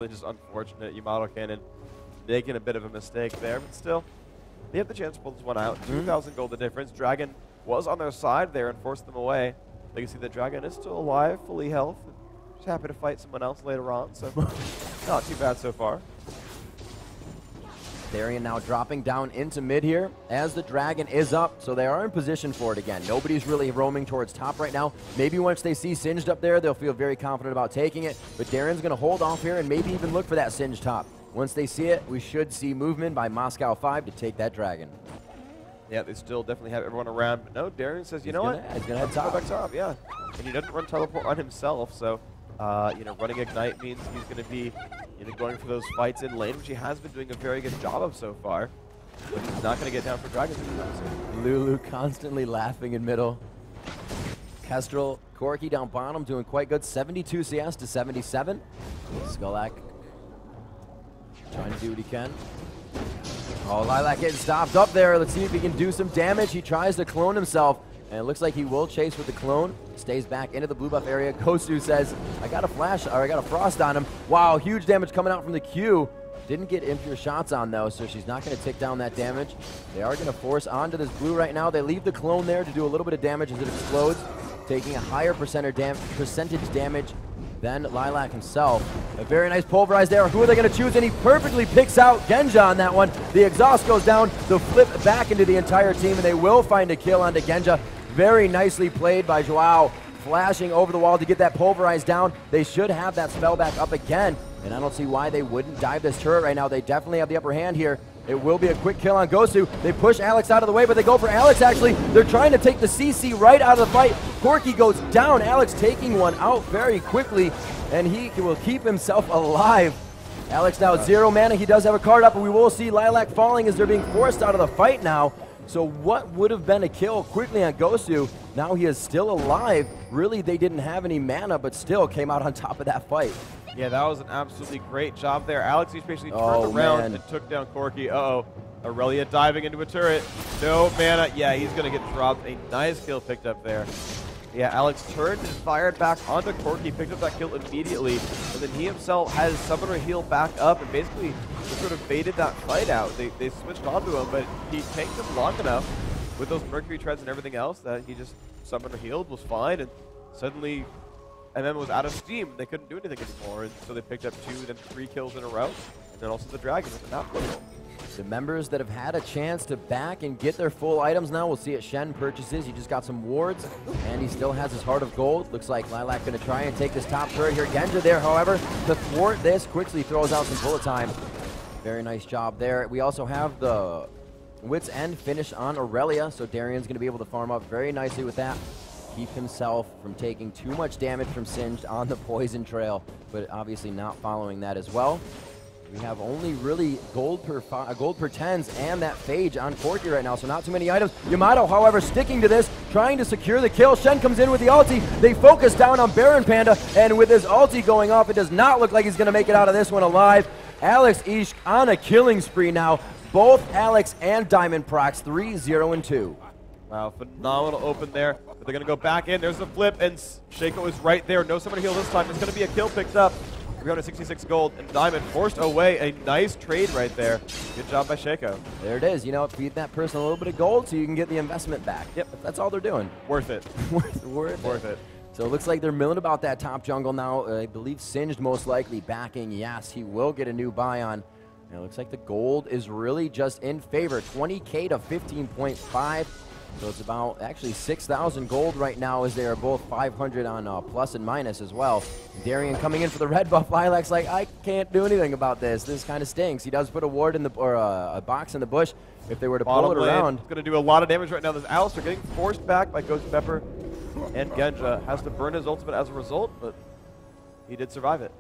honestly just unfortunate. Yamato Cannon making a bit of a mistake there, but still, they have the chance to pull this one out. 2,000 gold the difference. Dragon was on their side there and forced them away. You can see the Dragon is still alive, fully health. Just happy to fight someone else later on, so not too bad so far. Darian now dropping down into mid here as the Dragon is up, so they are in position for it again. Nobody's really roaming towards top right now. Maybe once they see Singed up there, they'll feel very confident about taking it, but Darian's going to hold off here and maybe even look for that Singed top. Once they see it, we should see movement by Moscow 5 to take that Dragon. Yeah, they still definitely have everyone around, but no, Darian says, you know what? He's going to head top. Go back top, yeah. And he doesn't run teleport on himself, so running Ignite means he's going to be going for those fights in lane, which he has been doing a very good job of so far. But he's not going to get down for Dragons anytime soon. Lulu constantly laughing in middle. Kestrel, Corki down bottom doing quite good. 72 CS to 77. Skulak trying to do what he can. Oh, Lilac getting stopped up there. Let's see if he can do some damage. He tries to clone himself, and it looks like he will chase with the clone. Stays back into the blue buff area. Kosu says, I got a flash, or I got a frost on him. Wow, huge damage coming out from the Q. Didn't get impure shots on, though, so she's not going to tick down that damage. They are going to force onto this blue right now. They leave the clone there to do a little bit of damage as it explodes, taking a higher percentage damage than Lilac himself. A very nice pulverize there. Who are they going to choose? And he perfectly picks out Genja on that one. The exhaust goes down, the flip back into the entire team, and they will find a kill onto Genja. Very nicely played by Joao, flashing over the wall to get that pulverized down. They should have that spell back up again, and I don't see why they wouldn't dive this turret right now. They definitely have the upper hand here. It will be a quick kill on Gosu. They push Alex out of the way, but they go for Alex actually. They're trying to take the CC right out of the fight. Corki goes down. Alex taking one out very quickly, and he will keep himself alive. Alex now 0 mana. He does have a card up, and we will see Lilac falling as they're being forced out of the fight now. So what would have been a kill quickly on Gosu, now he is still alive. Really, they didn't have any mana, but still came out on top of that fight. Yeah, that was an absolutely great job there. Alex basically turned around and took down Corki. Uh-oh. Aurelia diving into a turret. No mana. Yeah, he's going to get dropped. A nice kill picked up there. Yeah, Alex turned and fired back onto Corki, picked up that kill immediately, and then he himself has Summoner heal back up and basically just sort of baited that fight out. They switched onto him, but he tanked him long enough with those Mercury treads and everything else that he just Summoner healed, was fine, and suddenly MM was out of steam. They couldn't do anything anymore, and so they picked up 2, then 3 kills in a row, and then also the Dragon with the map level. The members that have had a chance to back and get their full items now, we'll see it. Shen purchases. He just got some wards, and he still has his Heart of Gold. Looks like Lilac going to try and take this top turret here. Genja there, however, to thwart this, quickly throws out some bullet time. Very nice job there. We also have the Wit's End finish on Aurelia, so Darian's going to be able to farm up very nicely with that. Keep himself from taking too much damage from Singed on the Poison Trail, but obviously not following that as well. We have only really gold per 10s and that Phage on Corki right now, so not too many items. Yamato, however, sticking to this, trying to secure the kill. Shen comes in with the ulti. They focus down on Baron Panda, and with his ulti going off, it does not look like he's going to make it out of this one alive. Alex Ishq on a killing spree now. Both Alex and Diamond Procs, 3, 0, and 2. Wow, phenomenal open there. But they're going to go back in. There's the flip, and Shaco is right there. No Summoner heal this time. It's going to be a kill picked up. 366 gold, and Diamond forced away a nice trade right there. Good job by Shaco. There it is. You know, feed that person a little bit of gold so you can get the investment back. Yep, that's all they're doing. Worth it. Worth it. So it looks like they're milling about that top jungle now. I believe Singed most likely backing. Yes, he will get a new buy on. And it looks like the gold is really just in favor. 20K to 15.5. So it's about actually 6,000 gold right now, as they are both 500 on plus and minus as well. Darian coming in for the red buff. Lilac's like, I can't do anything about this. This kind of stinks. He does put a ward in the, or a box in the bush if they were to pull it around. Going to do a lot of damage right now. There's Alistar getting forced back by Ghost Pepper, and Genja has to burn his ultimate as a result, but he did survive it.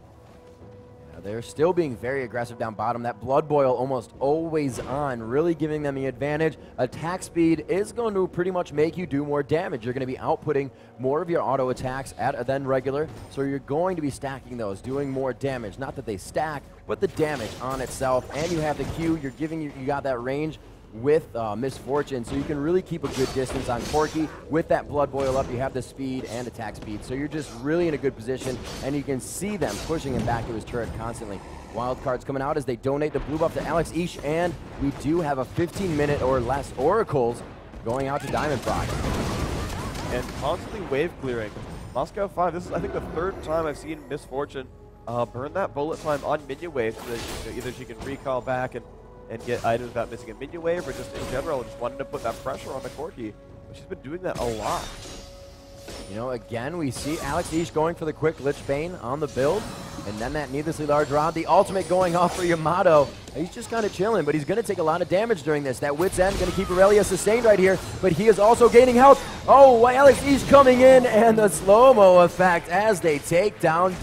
They're still being very aggressive down bottom. That Blood Boil almost always on, really giving them the advantage. Attack speed is going to pretty much make you do more damage. You're going to be outputting more of your auto attacks than regular, so you're going to be stacking those, doing more damage. Not that they stack, but the damage on itself. And you have the Q. You got that range with Misfortune, so you can really keep a good distance on Corki. With that Blood Boil up, you have the speed and attack speed, so you're just really in a good position, and you can see them pushing him back to his turret constantly. Wildcards coming out as they donate the blue buff to Alex Ish, and we do have a 15-minute or less Oracles going out to Diamond Frog. And constantly wave clearing. Moscow 5, this is I think the third time I've seen Misfortune burn that bullet time on minion wave, so that either she can recall back and get items without missing a minion wave, or just in general just wanting to put that pressure on the Corki. But she's been doing that a lot. You know, again, we see Alex Ish going for the quick Lich Bane on the build, and then that needlessly large rod. The ultimate going off for Yamato. He's just kind of chilling, but he's going to take a lot of damage during this. That Wit's End going to keep Aurelia sustained right here, but he is also gaining health. Oh, Alex Ish coming in, and the slow-mo effect as they take down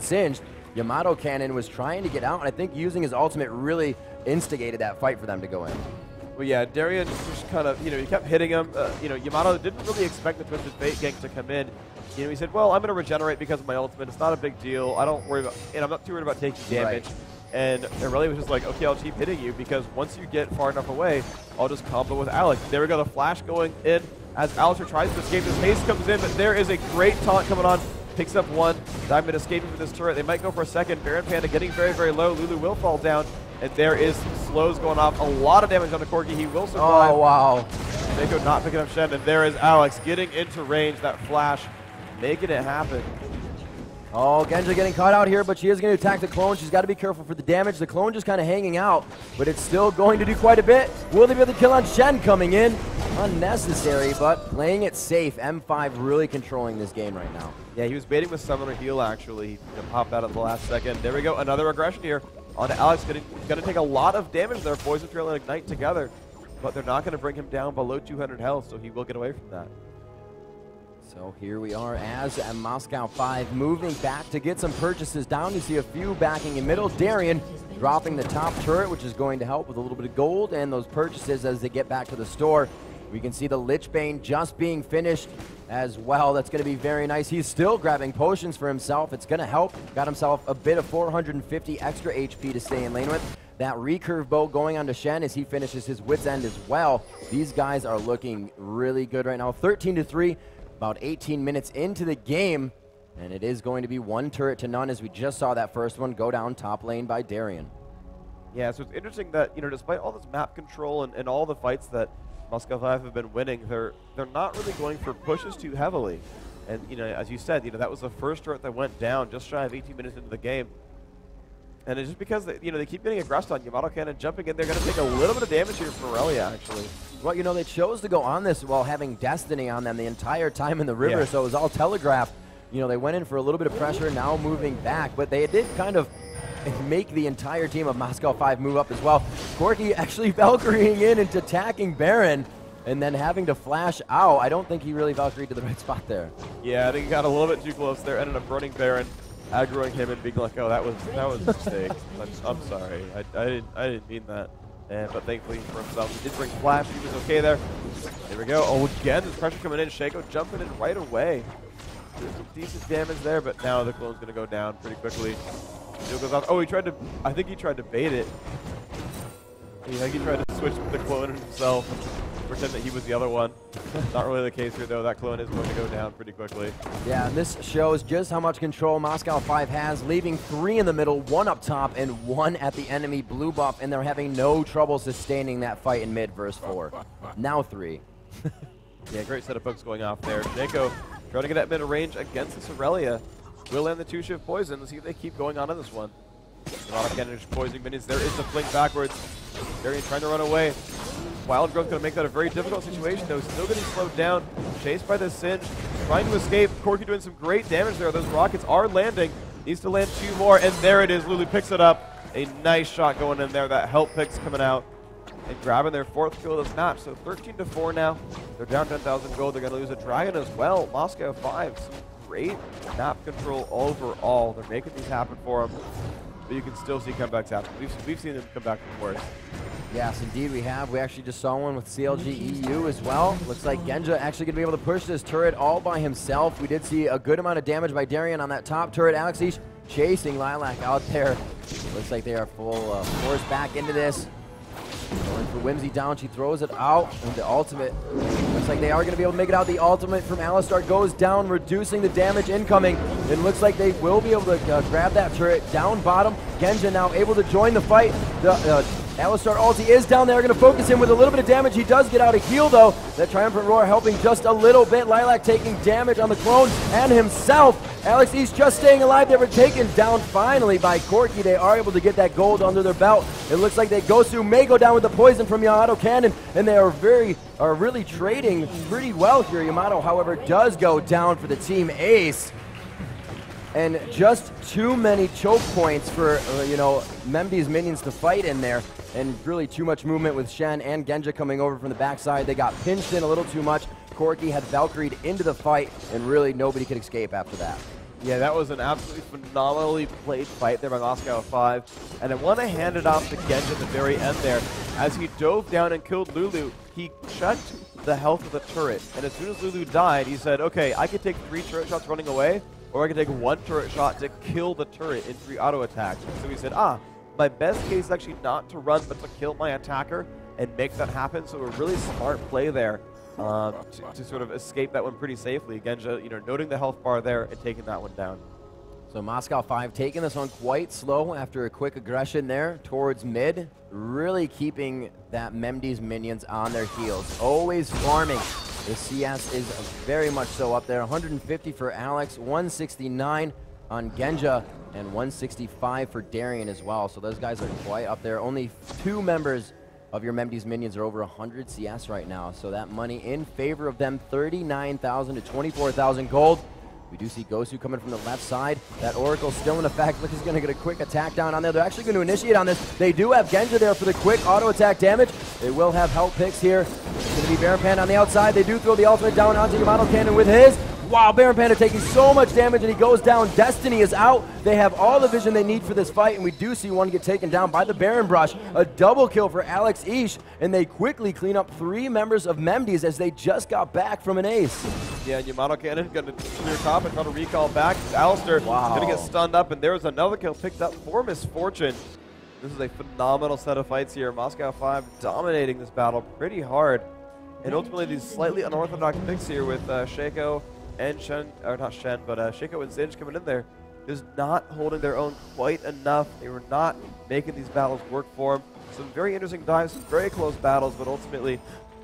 Singed. Yamato Cannon was trying to get out, and I think using his ultimate really instigated that fight for them to go in. Well, yeah, Darien just kind of, he kept hitting him. Yamato didn't really expect the Twisted Fate gank to come in. He said, well, I'm going to regenerate because of my ultimate. It's not a big deal. I don't worry about, and I'm not too worried about taking damage. Right. And Aurelia was just like, okay, I'll keep hitting you because once you get far enough away, I'll just combo with Alex. There we go, the flash going in as Alex tries to escape. This haste comes in, but there is a great taunt coming on. Picks up one. Diamond escaping from this turret. They might go for a second. Baron Panda getting very, very low. Lulu will fall down. And there is some slows going off. A lot of damage on the Corki. He will survive. Oh, wow. Mako not picking up Shen. And there is Alex getting into range. That flash, making it happen. Oh, Genja getting caught out here, but she is going to attack the clone. She's got to be careful for the damage. The clone just kind of hanging out, but it's still going to do quite a bit. Will they be able to kill on Shen coming in? Unnecessary, but playing it safe. M5 really controlling this game right now. Yeah, he was baiting with Summoner Heal, actually. He popped out at the last second. There we go. Another aggression here on Alex. Going to take a lot of damage there. Poison Trail and Ignite together, but they're not going to bring him down below 200 health, so he will get away from that. So here we are as Moscow 5 moving back to get some purchases down. You see a few backing in middle. Darien dropping the top turret, which is going to help with a little bit of gold and those purchases as they get back to the store. We can see the Lich Bane just being finished as well. That's going to be very nice. He's still grabbing potions for himself. It's going to help. Got himself a bit of 450 extra HP to stay in lane with. That recurve bow going on to Shen as he finishes his Wit's End as well. These guys are looking really good right now. 13-3. About 18 minutes into the game, and it is going to be 1 turret to none as we just saw that first one go down top lane by Darien. Yeah, so it's interesting that, despite all this map control and all the fights that Moscow 5 have been winning, they're not really going for pushes too heavily. And, as you said, that was the first turret that went down just shy of 18 minutes into the game. And it's just because, they keep getting aggressed on Yamato Cannon jumping in. They're going to take a little bit of damage here from Aurelia, actually. Well, they chose to go on this while having Destiny on them the entire time in the river, so it was all telegraphed. They went in for a little bit of pressure, now moving back, but they did kind of make the entire team of Moscow 5 move up as well. Corki actually Valkyrieing in and attacking Baron, and then having to flash out. I don't think he really Valkyried to the right spot there. Yeah, I think he got a little bit too close there. Ended up running Baron, aggroing him and being like, oh, that was a mistake. I'm sorry. I didn't mean that. But thankfully for himself, he did bring flash. He was okay there. There we go. Oh, again, there's pressure coming in. Shaco jumping in right away. There's some decent damage there, but now the clone's going to go down pretty quickly. Goes off. Oh, I think he tried to bait it. I think he tried to switch the clone himself, pretend that he was the other one. Not really the case here, though. That clone is going to go down pretty quickly. Yeah, and this shows just how much control Moscow 5 has, leaving 3 in the middle, 1 up top, and 1 at the enemy blue buff, and they're having no trouble sustaining that fight in mid versus 4. Now 3. Yeah, great set of pokes going off there. Shaco trying to get at mid range against this Aurelia. Will land the 2-shift poison. Let's see if they keep going on in this one. A lot of Cannon poisoning minions. There is the fling backwards. Darien trying to run away. Wild Growth going to make that a very difficult situation, though. Still getting slowed down. Chased by the Singed. Trying to escape. Corki doing some great damage there. Those rockets are landing. Needs to land 2 more, and there it is. Lulu picks it up. A nice shot going in there. That help picks coming out and grabbing their 4th kill of this match. So 13-4 now. They're down 10,000 gold. They're going to lose a dragon as well. Moscow 5. Some great map control overall. They're making these happen for them. But you can still see comebacks happen. We've seen them come back from worse. Yes, indeed we have. We actually just saw one with CLG.eu as well. Looks like Genja actually going to be able to push this turret all by himself. We did see a good amount of damage by Darien on that top turret. Alex Ish chasing Lilac out there. Looks like they are full force back into this. Going for Whimsy down, she throws it out, and the ultimate. Looks like they are going to be able to make it out. The ultimate from Alistar goes down, reducing the damage incoming. It looks like they will be able to grab that turret down bottom. Genja now able to join the fight. The Alistar ulti is down there, going to focus him with a little bit of damage. He does get out a heal though. That Triumphant Roar helping just a little bit. Lilac taking damage on the clone and himself. Alex East just staying alive. They were taken down finally by Corki. They are able to get that gold under their belt. It looks like they Gosu may go down with the poison from Yamato Cannon, and they are really trading pretty well here. Yamato, however, does go down for the team ace. And just too many choke points for, Memby's minions to fight in there. And really too much movement with Shen and Genja coming over from the backside. They got pinched in a little too much. Corki had Valkyried into the fight, and really nobody could escape after that. Yeah, that was an absolutely phenomenally played fight there by Moscow 5. And I want to hand it off to Genja at the very end there. As he dove down and killed Lulu, he checked the health of the turret. And as soon as Lulu died, he said, okay, I could take 3 turret shots running away, or I could take 1 turret shot to kill the turret in 3 auto attacks. So he said, my best case is actually not to run, but to kill my attacker and make that happen. So a really smart play there to sort of escape that one pretty safely. Genja, noting the health bar there and taking that one down. So Moscow 5 taking this one quite slow after a quick aggression there towards mid, really keeping that Memdy's minions on their heels, always farming. The CS is very much so up there. 150 for Alex, 169 on Genja, and 165 for Darien as well. So those guys are quite up there. Only 2 members of your Memdy's minions are over 100 CS right now. So that money in favor of them, 39,000 to 24,000 gold. We do see Gosu coming from the left side. That Oracle still in effect. Look, he's going to get a quick attack down on there. They're actually going to initiate on this. They do have Genja there for the quick auto attack damage. They will have help picks here. It's going to be Baron Panda on the outside. They do throw the ultimate down onto Yamato Cannon with his. Wow, Baron Panda taking so much damage, and he goes down. Destiny is out. They have all the vision they need for this fight, and we do see one get taken down by the Baron Brush. A double kill for Alex Ish, and they quickly clean up 3 members of Memdy's as they just got back from an ace. Yeah, Yamato Cannon going to clear top and try to recall back. Alistair going to get stunned up, and there was another kill picked up for Misfortune. This is a phenomenal set of fights here. Moscow 5 dominating this battle pretty hard. And ultimately, these slightly unorthodox picks here with Shaco and Shen, or not Shen, but Shaco and Zinj coming in there, is not holding their own quite enough. They were not making these battles work for them. Some very interesting dives, some very close battles, but ultimately,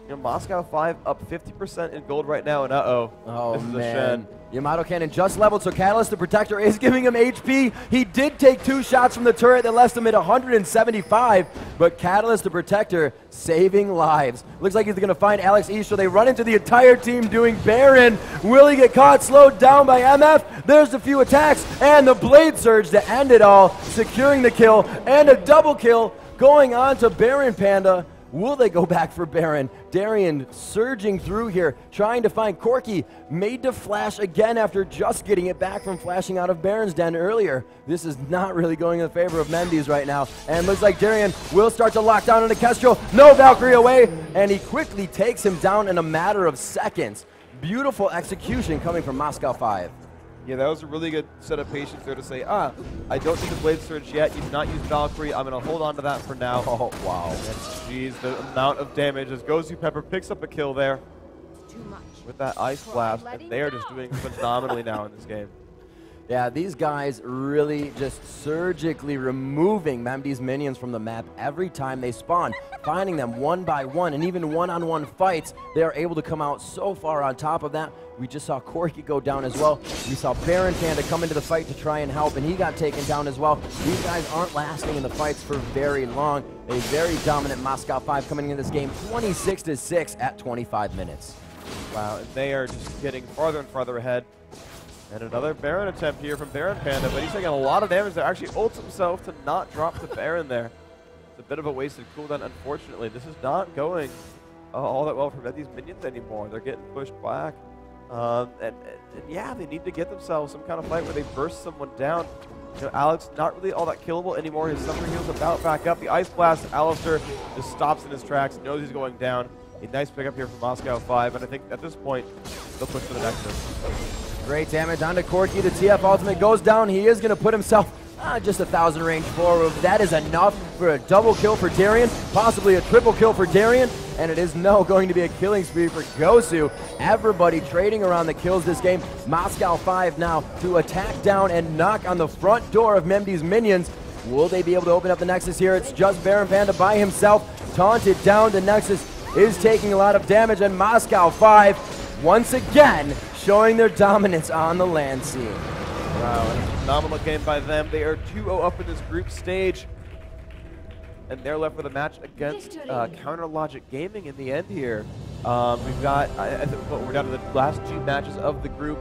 Moscow 5 up 50% in gold right now, and this is a Shen. Yamato Cannon just leveled, so Catalyst the Protector is giving him HP. He did take 2 shots from the turret that left him at 175, but Catalyst the Protector saving lives. Looks like he's going to find Alex East, so they run into the entire team doing Baron. Will he get caught? Slowed down by MF. There's a few attacks, and the Blade Surge to end it all, securing the kill, and a double kill going on to Baron Panda. Will they go back for Baron? Darien surging through here, trying to find Corki, made to flash again after just getting it back from flashing out of Baron's den earlier. This is not really going in favor of Memdy's right now. And looks like Darien will start to lock down into Kestrel. No Valkyrie away, and he quickly takes him down in a matter of seconds. Beautiful execution coming from Moscow 5. Yeah, that was a really good set of patience there to say, I don't need the Blade Surge yet. You've not used Valkyrie. I'm going to hold on to that for now. Oh, wow. Jeez, the amount of damage as Gosu Pepper picks up a kill there with that Ice Blast, and they are just doing phenomenally now in this game. Yeah, these guys really just surgically removing Memdy's minions from the map every time they spawn, finding them one by one, and even one-on-one fights, they are able to come out so far on top of that. We just saw Corki go down as well. We saw Baron Panda come into the fight to try and help, and he got taken down as well. These guys aren't lasting in the fights for very long. A very dominant Moscow 5 coming into this game, 26-6 at 25 minutes. Wow, and they are just getting farther and farther ahead. And another Baron attempt here from Baron Panda, but he's taking a lot of damage there. Actually ults himself to not drop the Baron there. It's a bit of a wasted cooldown, unfortunately. This is not going all that well for these minions anymore. They're getting pushed back. And yeah, they need to get themselves some kind of fight where they burst someone down. Alex, not really all that killable anymore. His Summer Heal's about back up. The Ice Blast, Alistair just stops in his tracks, knows he's going down. A nice pickup here from Moscow 5, and I think at this point, they'll push for the Nexus. Great damage onto Corki. The TF ultimate goes down. He is going to put himself Just 1,000 range forward. That is enough for a double kill for Darian, possibly a triple kill for Darian, and it is now going to be a killing spree for Gosu. Everybody trading around the kills this game. Moscow 5 now to attack down and knock on the front door of Memdy's minions. Will they be able to open up the Nexus here? It's just Baron Panda by himself, taunted down. The Nexus is taking a lot of damage, and Moscow 5 once again showing their dominance on the land scene. Wow, a phenomenal game by them. They are 2-0 up in this group stage, and they're left with a match against Counter Logic Gaming in the end here. We've got, I think we're down to the last 2 matches of the group.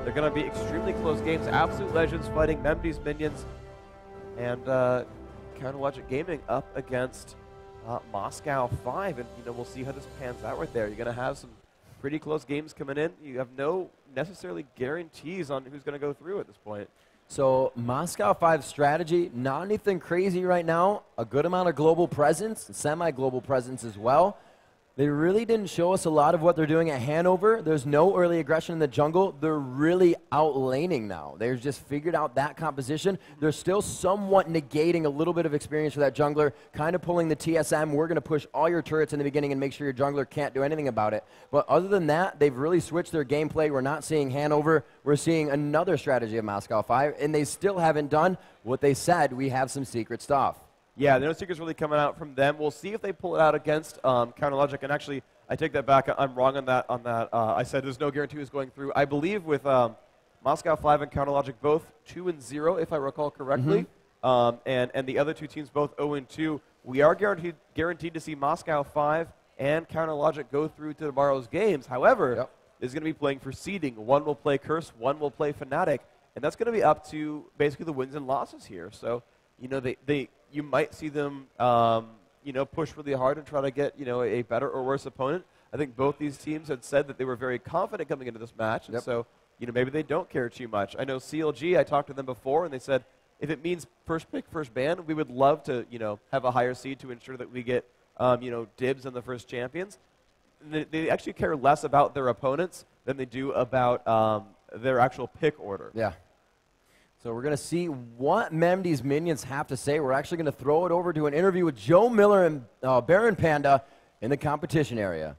They're going to be extremely close games. Absolute Legends fighting Memdy's minions, and Counter Logic Gaming up against Moscow 5, and we'll see how this pans out right there. You're going to have some pretty close games coming in. You have no necessarily guarantees on who's going to go through at this point. So Moscow 5's strategy, not anything crazy right now. A good amount of global presence, semi-global presence as well. They really didn't show us a lot of what they're doing at Hanover. There's no early aggression in the jungle. They're really out-laning now. They've just figured out that composition. They're still somewhat negating a little bit of experience for that jungler, kind of pulling the TSM. We're going to push all your turrets in the beginning and make sure your jungler can't do anything about it. But other than that, they've really switched their gameplay. We're not seeing Hanover. We're seeing another strategy of Moscow 5, and they still haven't done what they said. We have some secret stuff. Yeah, no secrets really coming out from them. We'll see if they pull it out against Counter Logic. And actually, I take that back. I'm wrong on that. I said there's no guarantee who's going through. I believe with Moscow 5 and Counter Logic both 2-0, if I recall correctly, and the other 2 teams both 0-2. We are guaranteed to see Moscow 5 and Counter Logic go through to tomorrow's games. However, is going to be playing for seeding. One will play Curse, one will play Fnatic, and that's going to be up to basically the wins and losses here. So, you might see them, push really hard and try to get, a better or worse opponent. I think both these teams had said that they were very confident coming into this match, and so, maybe they don't care too much. I know CLG, I talked to them before, and they said if it means first pick, first ban, we would love to, have a higher seed to ensure that we get, dibs on the first champions. They actually care less about their opponents than they do about their actual pick order. Yeah. So we're going to see what Memdy's minions have to say. We're actually going to throw it over to an interview with Joe Miller and Baron Panda in the competition area.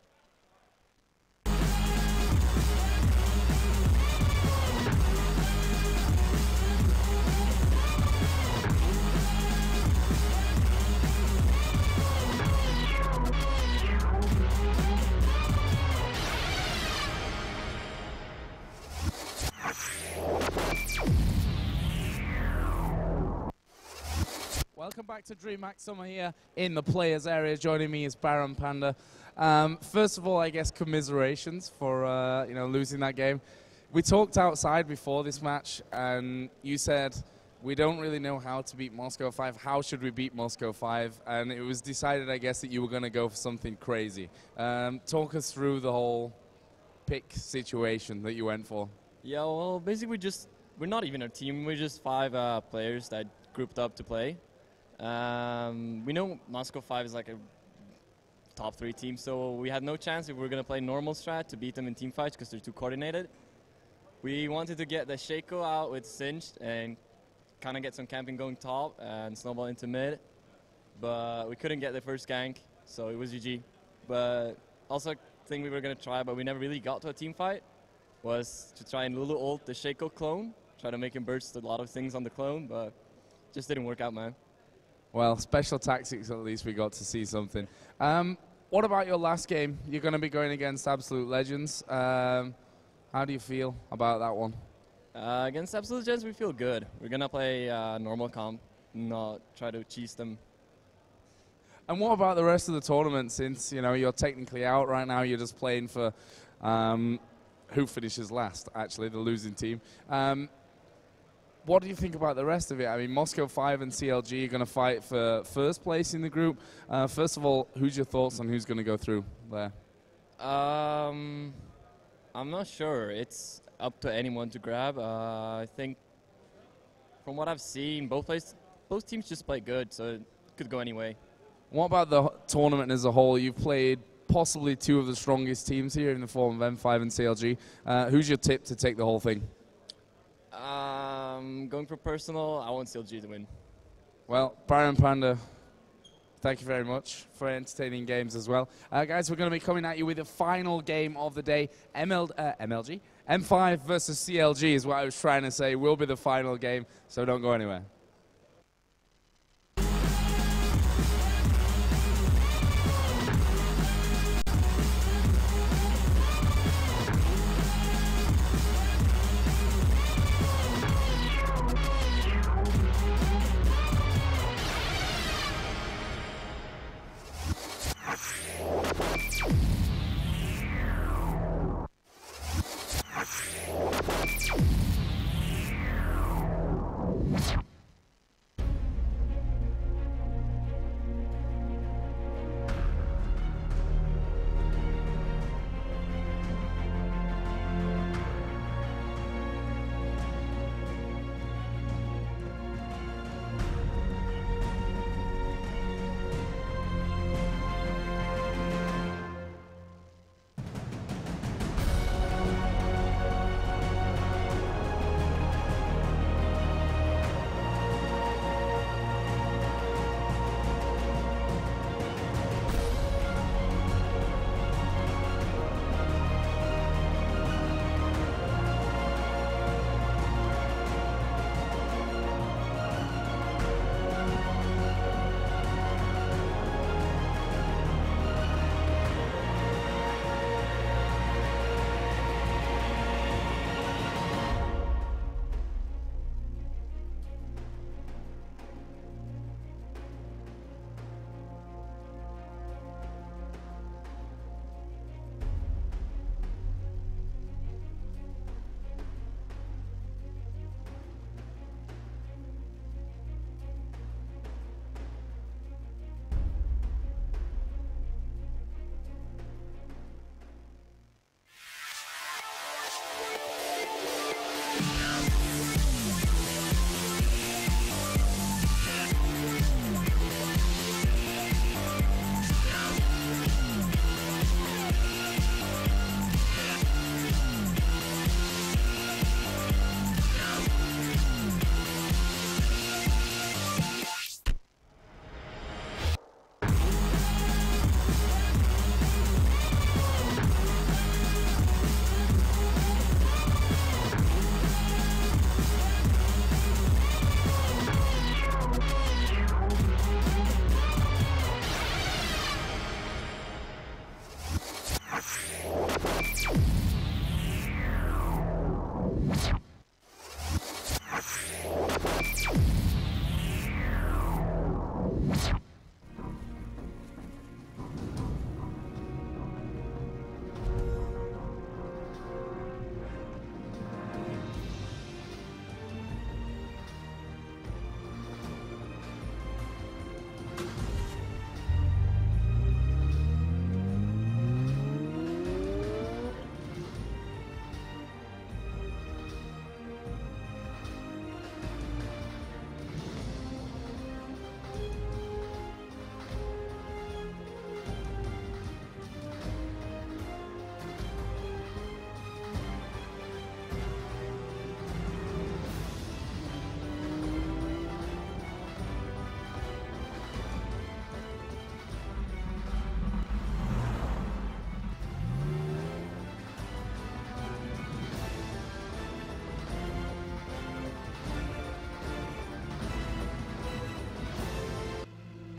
Welcome back to Dreamhack Summer here in the players area. Joining me is Baron Panda. First of all, I guess commiserations for losing that game. We talked outside before this match, and you said we don't really know how to beat Moscow 5. How should we beat Moscow 5? And it was decided, I guess, that you were going to go for something crazy. Talk us through the whole pick situation that you went for. Yeah, well, basically we're not even a team. We're just 5 players that grouped up to play. We know Moscow 5 is like a top 3 team, so we had no chance if we were going to play normal strat to beat them in team fights because they're too coordinated. We wanted to get the Shaco out with Singed and kind of get some camping going top and snowball into mid, but we couldn't get the first gank, so it was GG. But also a thing we were going to try, but we never really got to a team fight, was to try and Lulu ult the Shaco clone, try to make him burst a lot of things on the clone, but just didn't work out, man. Well, special tactics, at least we got to see something. What about your last game? You're going to be going against Absolute Legends. How do you feel about that one? Against Absolute Legends, we feel good. We're going to play normal comp, not try to cheese them. And what about the rest of the tournament, since you're technically out right now, you're just playing for who finishes last, actually, the losing team. What do you think about the rest of it? I mean, Moscow 5 and CLG are going to fight for first place in the group. First of all, who's your thoughts on who's going to go through there? I'm not sure. It's up to anyone to grab. I think from what I've seen, both teams just play good, so it could go any way. What about the tournament as a whole? You've played possibly 2 of the strongest teams here in the form of M5 and CLG. Who's your tip to take the whole thing? Going for personal, I want CLG to win. Well, Byron Panda, thank you very much for entertaining games as well. Guys, we're going to be coming at you with the final game of the day. MLG? M5 versus CLG is what I was trying to say. Will be the final game, so don't go anywhere.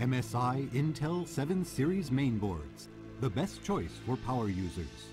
MSI Intel 7 Series mainboards, the best choice for power users.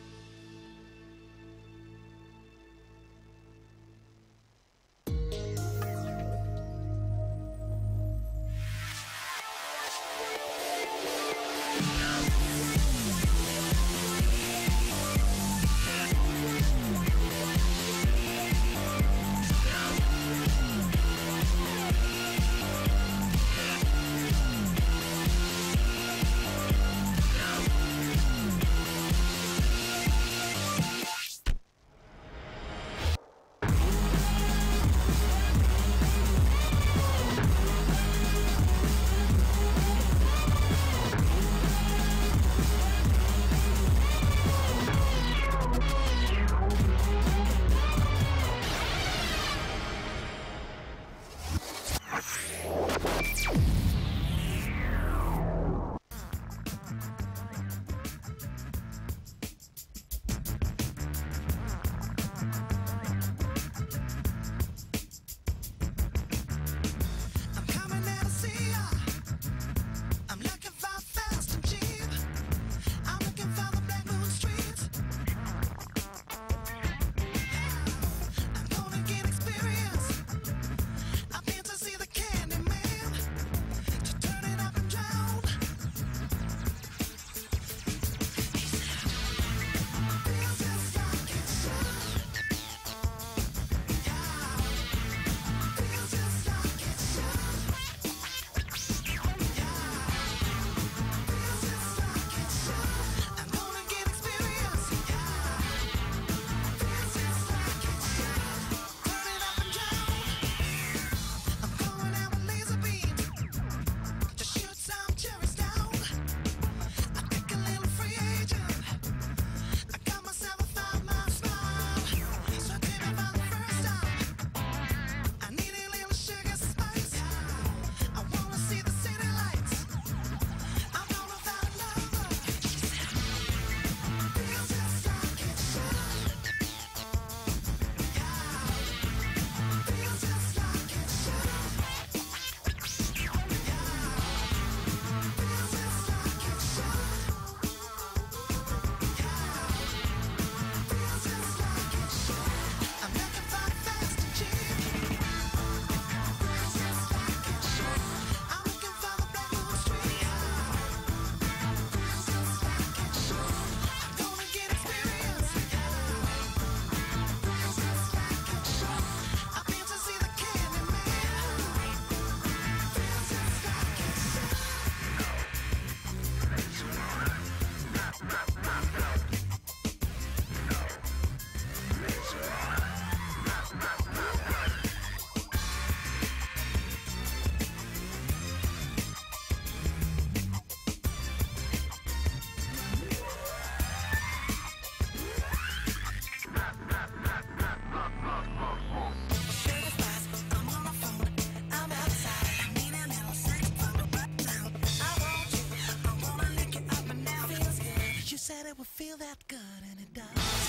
said it would feel that good, and it does.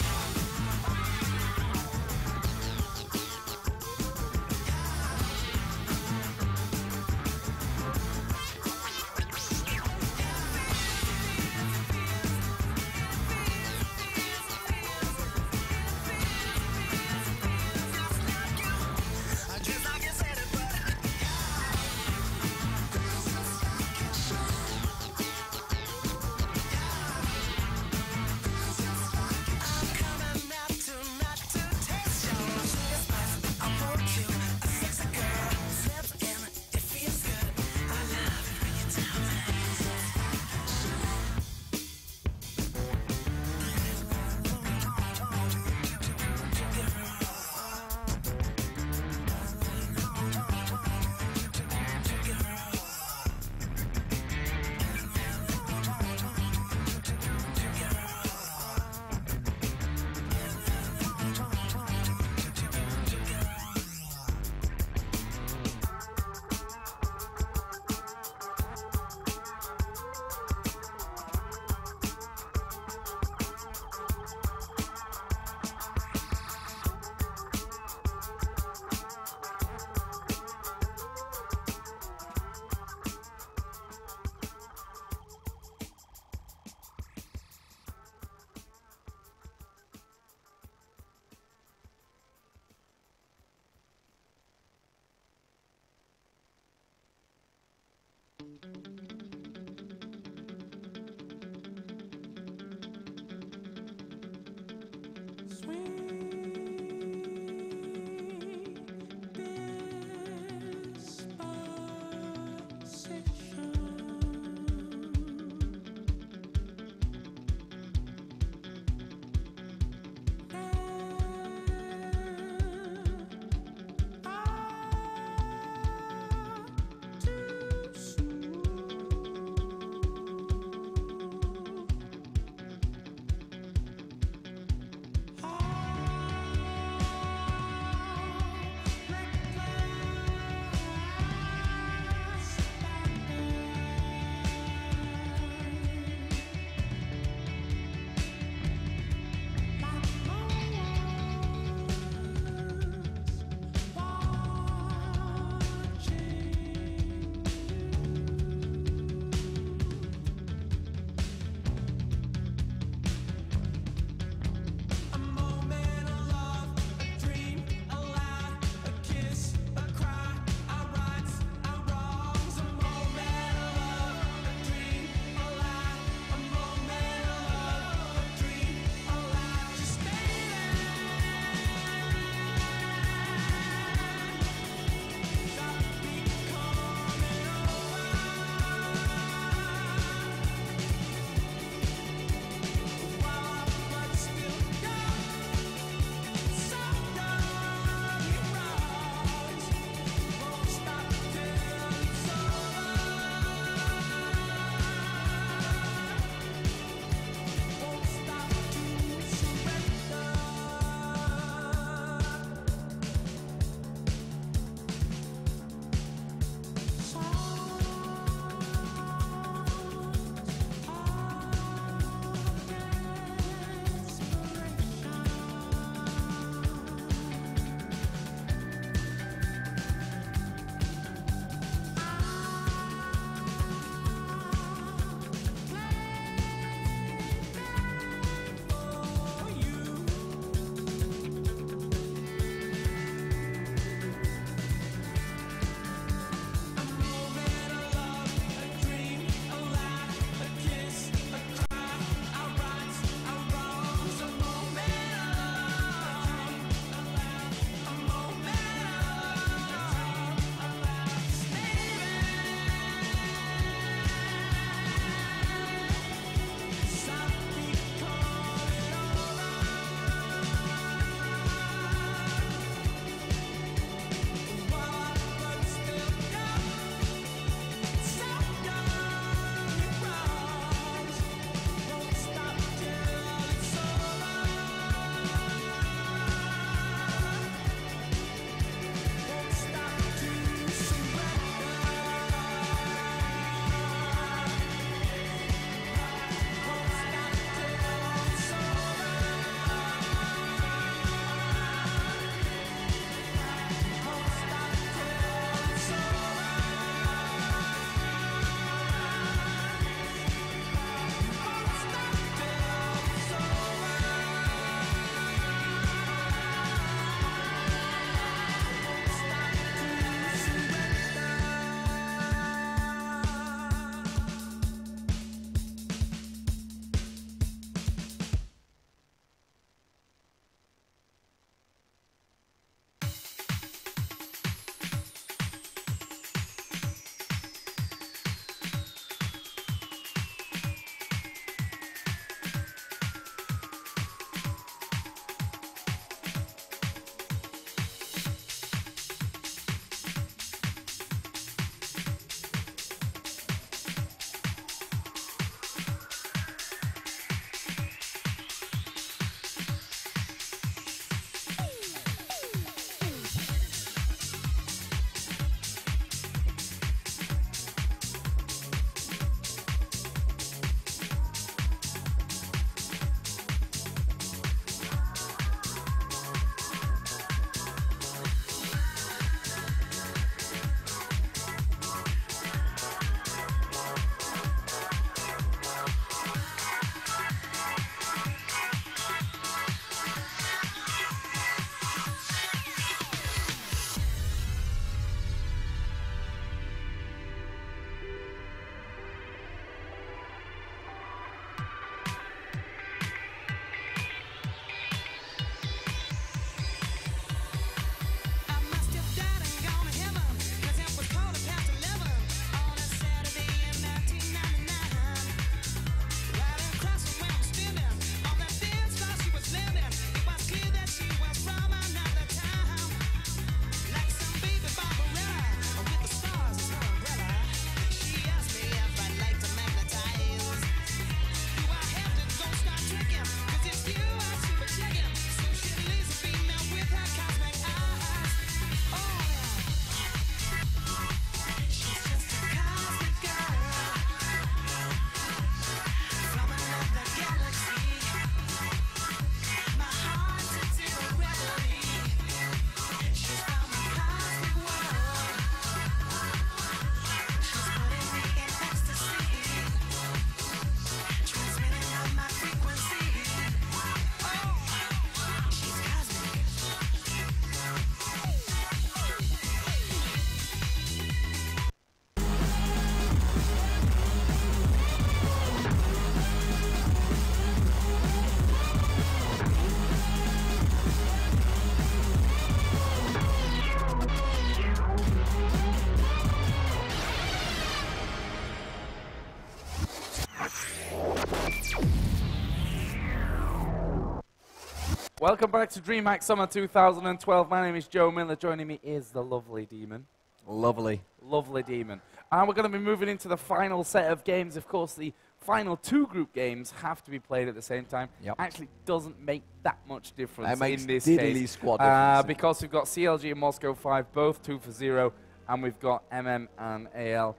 Welcome back to Dreamhack Summer 2012. My name is Joe Miller. Joining me is the lovely Demon. Lovely. Lovely Demon. And we're going to be moving into the final set of games. Of course, the final 2 group games have to be played at the same time. Yep. Actually doesn't make that much difference It makes in this diddly case. squad difference. Because we've got CLG and Moscow 5, both 2-0, and we've got MM and AL,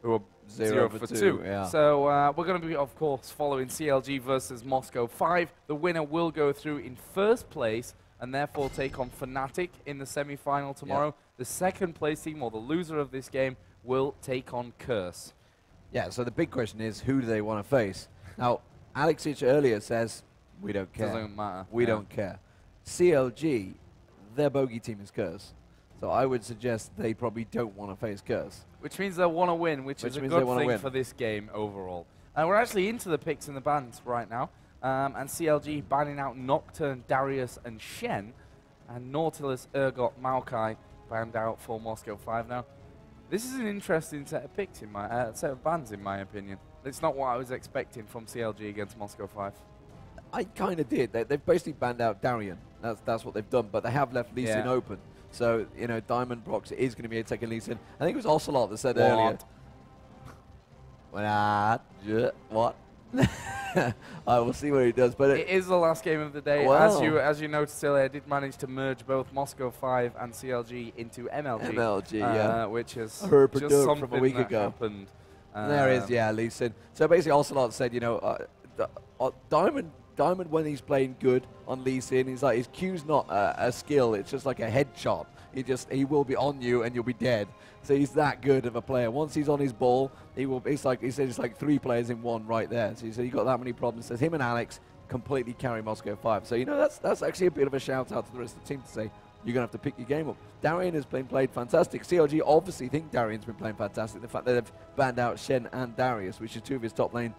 who are 0 for 2. Yeah. So we're going to be, of course, following CLG versus Moscow 5. The winner will go through in first place and therefore take on Fnatic in the semi-final tomorrow. Yep. The second place team, or the loser of this game, will take on Curse. Yeah, so the big question is, who do they want to face? Now, Alexic earlier says, we don't care. Doesn't matter. We don't care. CLG, their bogey team is Curse. So I would suggest they probably don't want to face Curse. Which means they'll want to win, which is a means good they wanna thing win. for this game overall. We're actually into the picks in the bands right now. And CLG banning out Nocturne, Darius, and Shen. And Nautilus, Urgot, Maokai banned out for Moscow 5 now. This is an interesting set of picks in my set of bans, in my opinion. It's not what I was expecting from CLG against Moscow 5. I kind of did. They've basically banned out Darian. That's what they've done. But they have left Lee Sin open. So, you know, Diamond Prox is going to be able to take a Lee Sin. I think it was Ocelot that said earlier. What? I will see what he does. But it is the last game of the day. Well, As you noticed earlier, I did manage to merge both Moscow 5 and CLG into MLG. MLG, yeah. Which is Heard just something from a week that ago. happened. There is, yeah, Lee Sin. So basically, Ocelot said, you know, Diamond, when he's playing good on Lee Sin, he's like, his Q's not a skill, it's just like a headshot. He will be on you and you'll be dead. So he's that good of a player. Once he's on his ball, he said it's like 3 players in 1 right there. So he said he got that many problems. Says him and Alex completely carry Moscow 5. So, you know, that's actually a bit of a shout out to the rest of the team to say, you're going to have to pick your game up. Darian has been played fantastic. CLG obviously think Darian's been playing fantastic. The fact that they've banned out Shen and Darius, which is 2 of his top lane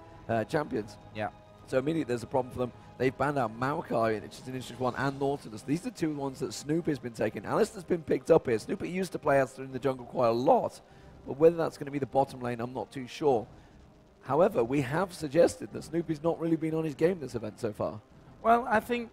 champions. Yeah. So immediately there's a problem for them. They've banned out Maokai, which is an interesting one, and Nautilus. These are 2 ones that Snoop has been taking. Alistair's been picked up here. Snoop used to play Alistair in the jungle quite a lot, but whether that's going to be the bottom lane, I'm not too sure. However, we have suggested that Snoopy's not really been on his game this event so far. Well, I think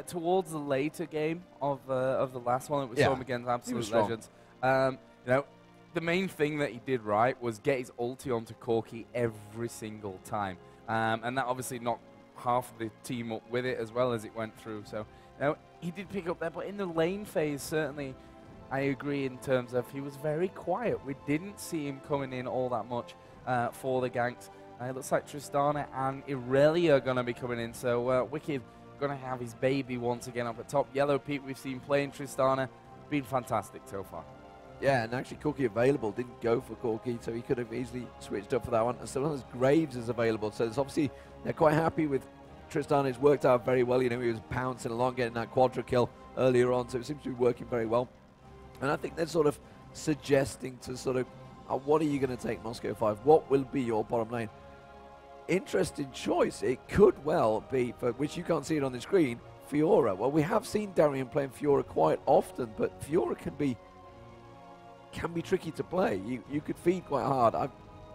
towards the later game of the last one that we saw him against Absolute Legends, you know, the main thing that he did right was get his ulti onto Corki every single time. And that obviously knocked half the team up with it as well as it went through. So, you know, he did pick up there, but in the lane phase, certainly, I agree in terms of he was very quiet. We didn't see him coming in all that much for the ganks. It looks like Tristana and Irelia are going to be coming in. So, Wicked going to have his baby once again up at top. Yellow Pete, we've seen playing Tristana, been fantastic so far. Yeah, and actually Corki available, didn't go for Corki, so he could have easily switched up for that one. And so long as Graves is available, so it's obviously they're quite happy with Tristan. It's worked out very well. You know, he was pouncing along, getting that quadra kill earlier on, so it seems to be working very well. And I think they're sort of suggesting to sort of, what are you going to take Moscow 5? What will be your bottom lane? Interesting choice. It could well be, for which you can't see it on the screen, Fiora. Well, we have seen Darian playing Fiora quite often, but Fiora can be tricky to play. You could feed quite hard.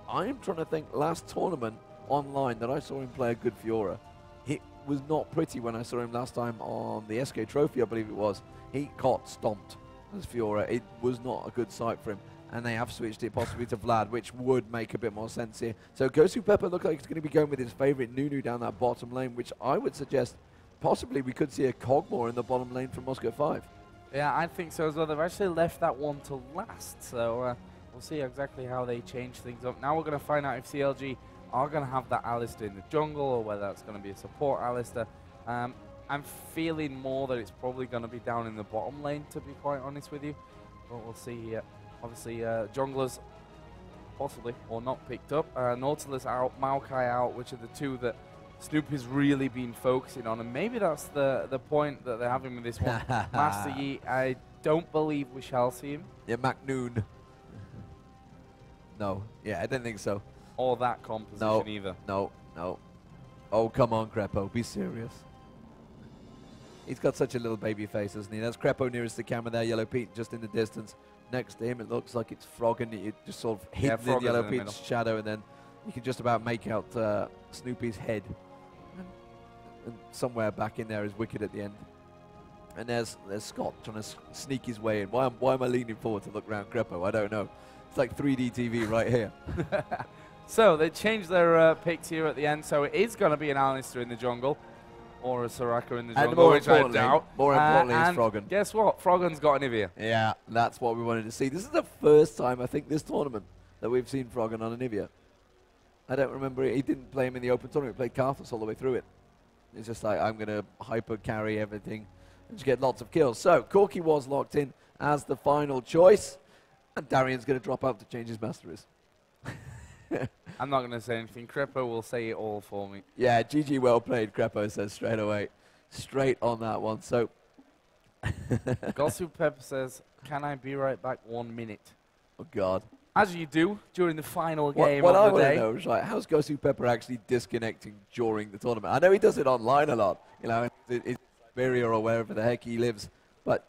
I'm trying to think, last tournament online that I saw him play a good Fiora, it was not pretty when I saw him last time on the SK Trophy, I believe it was. He got stomped as Fiora. It was not a good sight for him. And they have switched it possibly to Vlad, which would make a bit more sense here. So Gosu Pepper looks like he's going to be going with his favorite Nunu down that bottom lane, which I would suggest possibly we could see a Cogmore in the bottom lane from Moscow 5. Yeah, I think so as well. They've actually left that one to last, so we'll see exactly how they change things up. Now we're going to find out if CLG are going to have that Alistair in the jungle or whether it's going to be a support Alistair. I'm feeling more that it's probably going to be down in the bottom lane, to be quite honest with you. But we'll see here. Obviously, junglers possibly or not picked up. Nautilus out, Maokai out, which are the 2 that Snoop has really been focusing on, and maybe that's the point that they're having with this one. Master Yi, I don't believe we shall see him. Yeah, McNoon. No, yeah, I don't think so. Or that composition either. No. Oh, come on, Crepo, be serious. He's got such a little baby face, hasn't he? That's Crepo nearest the camera there, Yellow Pete just in the distance. Next to him, it looks like it's Frog, and it just sort of hidden in Yellow Pete's shadow, and then you can just about make out Snoopy's head. And And somewhere back in there is Wicked at the end. And there's Scott trying to sneak his way in. Why am I leaning forward to look round Crepo? I don't know. It's like 3D TV right here. So they changed their picks here at the end, so it is going to be an Alistair in the jungle, or a Soraka in the jungle, which I doubt. More importantly, it's and Froggen. Guess what? Froggen's got an Anivia. Yeah, that's what we wanted to see. This is the first time, I think, this tournament that we've seen Froggen on Anivia. I don't remember it. He didn't play him in the open tournament. He played Karthus all the way through it. It's just like, I'm going to hyper carry everything and just get lots of kills. So, Corki was locked in as the final choice, and Darian's going to drop out to change his masteries. I'm not going to say anything. Crepo will say it all for me. Yeah, GG, well played, Crepo says straight away. Straight on that one. So, Gosu Pepper says, can I be right back 1 minute? Oh, God. As you do during the final game what I of the want day. to know is, like, how's Gosu Pepper actually disconnecting during the tournament? I know he does it online a lot, you know, in Siberia or wherever the heck he lives, but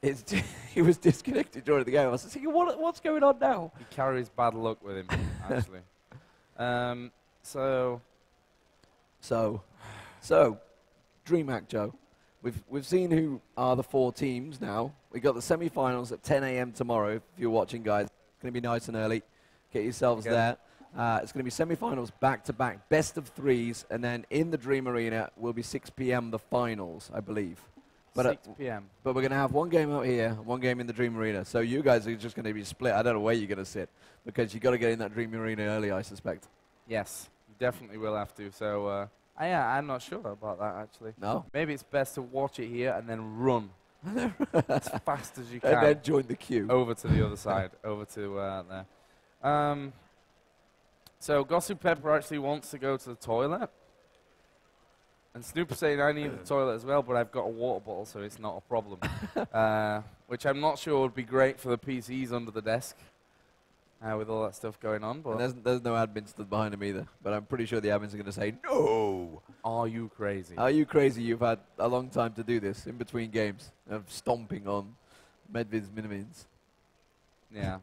he was disconnected during the game. I was thinking, what's going on now? He carries bad luck with him, actually. So, Dreamhack, Joe. We've seen who are the 4 teams now. We've got the semi-finals at 10 a.m. tomorrow, if you're watching, guys. It's going to be nice and early. Get yourselves there. It's going to be semi-finals back-to-back, best of 3s, and then in the Dream Arena will be 6 p.m. the finals, I believe. But 6 p.m. But we're going to have 1 game out here, 1 game in the Dream Arena. So you guys are just going to be split. I don't know where you're going to sit, because you've got to get in that Dream Arena early, I suspect. Yes, you definitely will have to. So, yeah, I'm not sure about that, actually. No? Maybe it's best to watch it here and then run as fast as you can. And then join the queue. Over to the other side, over to there. So Gosu Pepper actually wants to go to the toilet. And Snoop saying, I need the toilet as well, but I've got a water bottle, so it's not a problem. Which I'm not sure would be great for the PCs under the desk with all that stuff going on. But And there's no admin stood behind him either, but I'm pretty sure the admins are going to say, no! Are you crazy? Are you crazy? You've had a long time to do this in between games of stomping on Medvid's Minimins. Yeah,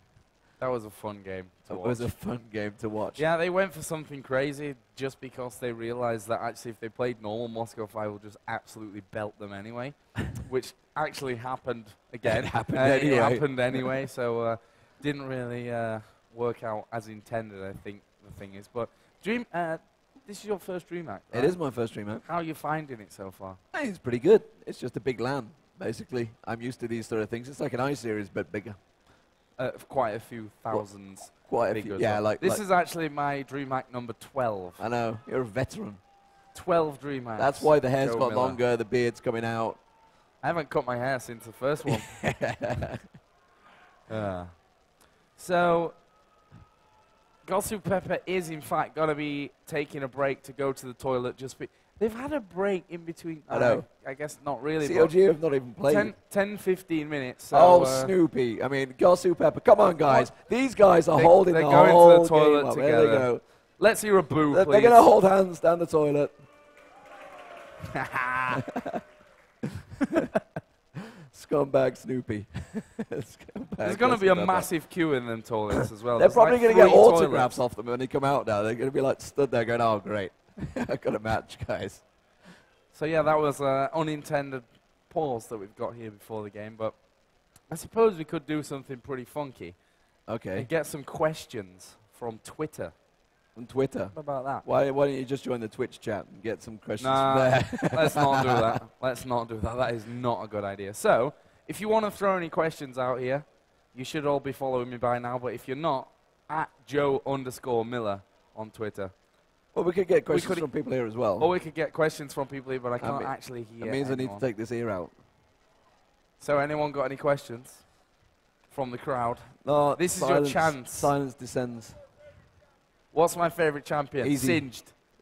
that was a fun game to watch. It was a fun game to watch. Yeah, they went for something crazy just because they realized that actually if they played normal, Moscow 5 will just absolutely belt them anyway, which actually happened again. It happened anyway. So didn't really work out as intended, I think the thing is. But this is your first Dreamhack, right? It is my first Dreamhack. How are you finding it so far? It's pretty good. It's just a big LAN, basically. I'm used to these sort of things. It's like an I-Series, but bigger. Quite a few thousands. Quite a few. Yeah, like this is actually my Dreamhack number 12. I know. You're a veteran. 12 Dreamhacks. That's why the hair's Joe got Miller. longer, the beard's coming out. I haven't cut my hair since the first one. So, Gosu Pepper is in fact going to be taking a break to go to the toilet. They've had a break in between. I know. I guess not really. CLG have not even played. 10, 15 minutes. So, oh, Snoopy. I mean, Gosu Pepper. Come on, guys. These guys are holding the whole They're going to the game toilet up. together. There they go. Let's hear a boo, please. They're going to hold hands down the toilet. Scumbag Snoopy. There's going to be a massive queue in them toilets as well. They're There's probably like going to get 3 autographs toilets. off them when they come out now. They're going to be like stood there going, oh, great. I've got a match, guys. So, yeah, that was an unintended pause that we've got here before the game. But I suppose we could do something pretty funky. Okay. And get some questions from Twitter. On Twitter. What about that? Why don't you just join the Twitch chat and get some questions Nah, from there? let's not do that. Let's not do that. That is not a good idea. So, if you want to throw any questions out here, you should all be following me by now. But if you're not, at Joe_Miller on Twitter. Well, we could get questions from people here as well. Or we could get questions from people here, but I can't actually hear That means anyone. I need to take this ear out. So, anyone got any questions from the crowd? No, This is your chance. Silence descends. What's my favourite champion? Easy.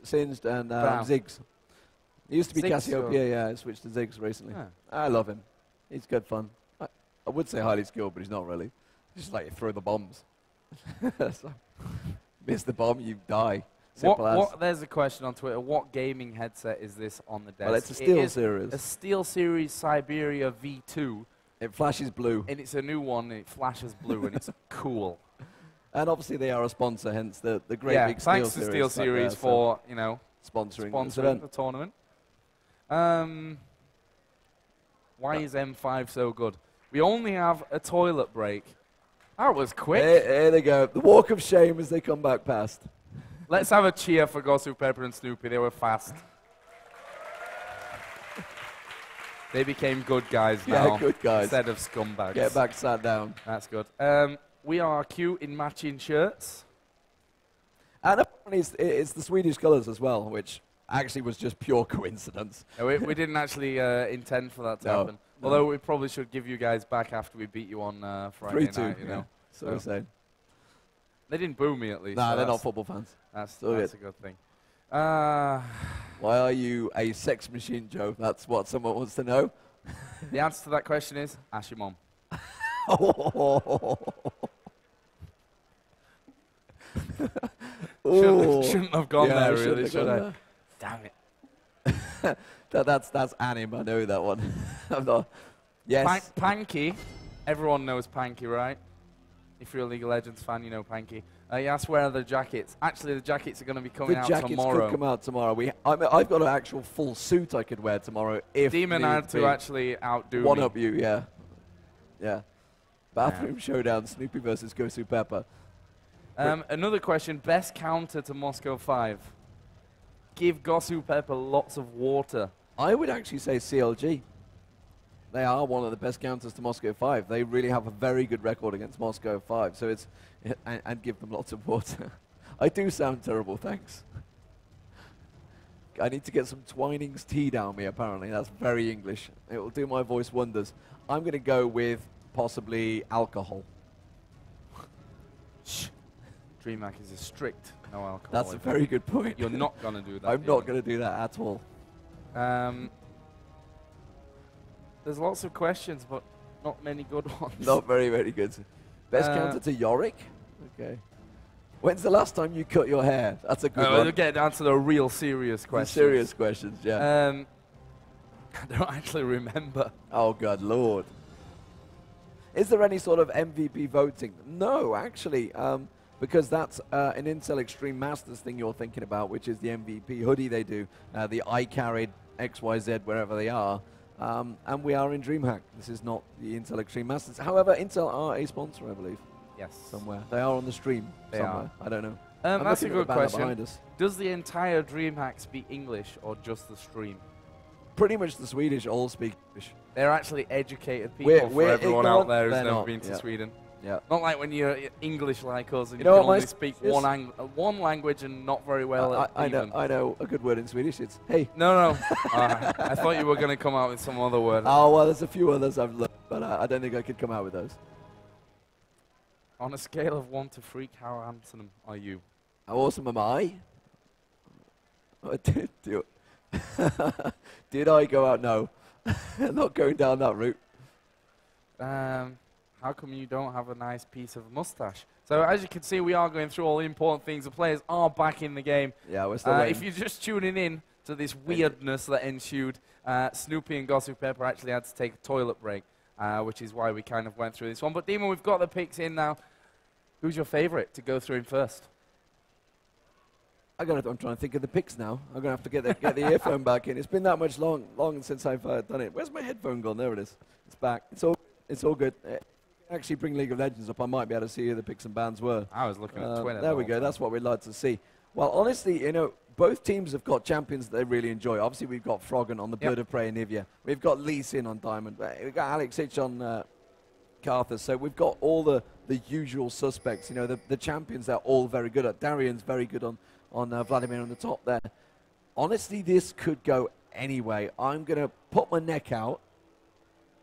Singed and Ziggs. He used to be Ziggs, Cassiopeia, yeah. I switched to Ziggs recently. Yeah. I love him. He's good fun. I would say highly skilled, but he's not really. He's just like you throw the bombs. So, miss the bomb, you die. Simple as. There's a question on Twitter. What gaming headset is this on the desk? Well, it's a Steel Series. A Steel Series Siberia V2. It flashes blue. And it's a new one, and it flashes blue, and it's cool. And obviously they are a sponsor, hence the great big Steel Series. Thanks to Steel Series for, sponsoring the tournament. Why is M5 so good? We only have a toilet break. That was quick. Here they go. The walk of shame as they come back past. Let's have a cheer for Gosu Pepper and Snoopy. They were fast. They became good guys now. Yeah, good guys. Instead of scumbags. Get back, sat down. That's good. We are cute in matching shirts. And apparently it's the Swedish colours as well, which actually was just pure coincidence. No, we didn't actually intend for that to happen. No. Although we probably should give you guys back after we beat you on Friday 3-2, night. You know? So we're saying. They didn't boo me at least. Nah, so they're not football fans. That's So a good thing. Why are you a sex machine, Joe? That's what someone wants to know. The answer to that question is ask your mom. Shouldn't have gone there, really, should I? Damn it. That's anim, I know that one. I'm not. Yes. Panky. Everyone knows Panky, right? If you're a League of Legends fan, you know Panky. You asked where are the jackets. Actually, the jackets are going to be coming out tomorrow. The jackets could come out tomorrow. I've got an actual full suit I could wear tomorrow if Demon had to actually outdo me. One up you, yeah. Yeah. Bathroom Showdown, Snoopy versus Gosu Pepper. Another question, best counter to Moscow 5. Give Gosu Pepper lots of water. I would actually say CLG. They are one of the best counters to Moscow 5. They really have a very good record against Moscow 5. So it's and give them lots of water. I do sound terrible, thanks. I need to get some Twinings tea down me, apparently. That's very English. It will do my voice wonders. I'm going to go with possibly alcohol. Shh. Dreamhack is a strict no alcohol. That's a very good point. You're not going to do that. I'm not going to do that at all. There's lots of questions, but not many good ones. Not very, very good. Best counter to Yorick? Okay. When's the last time you cut your hair? That's a good one. We'll get down to the real serious questions. Serious questions, yeah. I don't actually remember. Oh, God, Lord. Is there any sort of MVP voting? No, actually, because that's an Intel Extreme Masters thing you're thinking about, which is the MVP hoodie they do, the I carried XYZ wherever they are. And we are in Dreamhack. This is not the Intel Extreme Masters. However, Intel are a sponsor, I believe. Yes. Somewhere. They are on the stream they somewhere. Are. I don't know. That's a good question. Behind us. Does the entire Dreamhack speak English or just the stream? Pretty much the Swedish all speak English. They're actually educated people for everyone out there who's never been to Sweden. Yeah. Not like when you're English like us and you can only speak one language and not very well. I know a good word in Swedish. It's hey. No. I thought you were going to come out with some other word. Oh, well, there's a few others I've learned, but I don't think I could come out with those. On a scale of 1 to freak, how handsome are you? How awesome am I? Did I go out? No. Not going down that route. How come you don't have a nice piece of mustache? So as you can see, we are going through all the important things. The players are back in the game. Yeah, we're still if you're just tuning in to this weirdness that ensued, Snoopy and Gosu Pepper actually had to take a toilet break, which is why we kind of went through this one. But Demon, we've got the picks in now. Who's your favorite to go through him first? I'm trying to think of the picks now. I'm going to have to get the earphone back in. It's been that much long since I've done it. Where's my headphone gone? There it is. It's back. It's all good. Actually bring League of Legends up, I might be able to see who the picks and bans were. I was looking at Twitter. There we go. That's what we'd like to see. Well, honestly, both teams have got champions that they really enjoy. Obviously, we've got Froggen on the Bird of Prey and Nivea. We've got Lee Sin on Diamond. We've got Alex Hitch on Carthus. So we've got all the usual suspects. The champions they're all very good at. Darian's very good on Vladimir on the top there. Honestly, this could go anyway. I'm going to put my neck out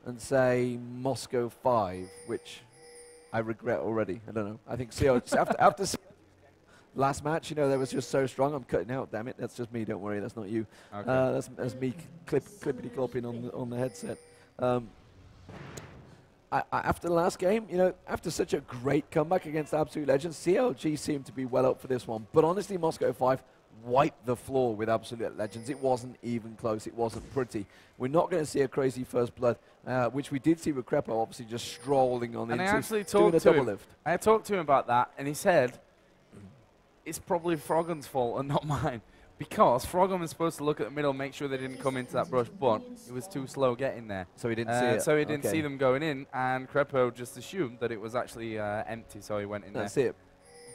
and say Moscow 5, which I regret already. I don't know. I think after last match, they was just so strong. I'm cutting out, damn it. That's just me. Don't worry. That's not you. Okay. That's me clippity-clopping on the headset. After the last game, after such a great comeback against Absolute Legends, CLG seemed to be well up for this one. But honestly, Moscow 5 wiped the floor with Absolute Legends. It wasn't even close. It wasn't pretty. We're not going to see a crazy first blood, which we did see with Crepo, obviously just strolling on into I actually talked to him. I talked to him about that, and he said it's probably Froggen's fault and not mine because Froggen was supposed to look at the middle, make sure they didn't come into that brush, but it was too slow getting there. So he didn't see it. So he didn't see them going in, and Crepo just assumed that it was actually empty, so he went in That's there.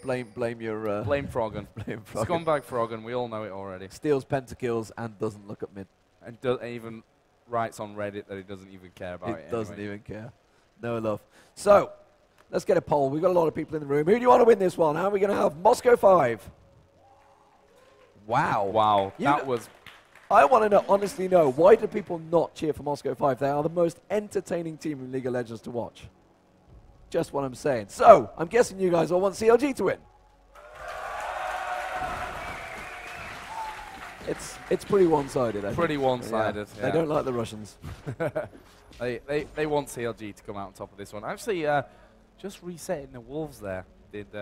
it. Blame your... Blame Froggen. Blame Froggen. Scumbag Froggen, we all know it already. Steals pentakills and doesn't look at mid. And even writes on Reddit that he doesn't even care about it. He doesn't even care. No love. So, let's get a poll. We've got a lot of people in the room. Who do you want to win this one? How are we going to have Moscow 5? Wow. Wow, that was... I want to honestly know, why do people not cheer for Moscow 5? They are the most entertaining team in League of Legends to watch. Just what I'm saying. So, I'm guessing you guys all want CLG to win. It's pretty one-sided, I think. Pretty one-sided, yeah. They don't like the Russians. They want CLG to come out on top of this one. Actually, just resetting the Wolves there did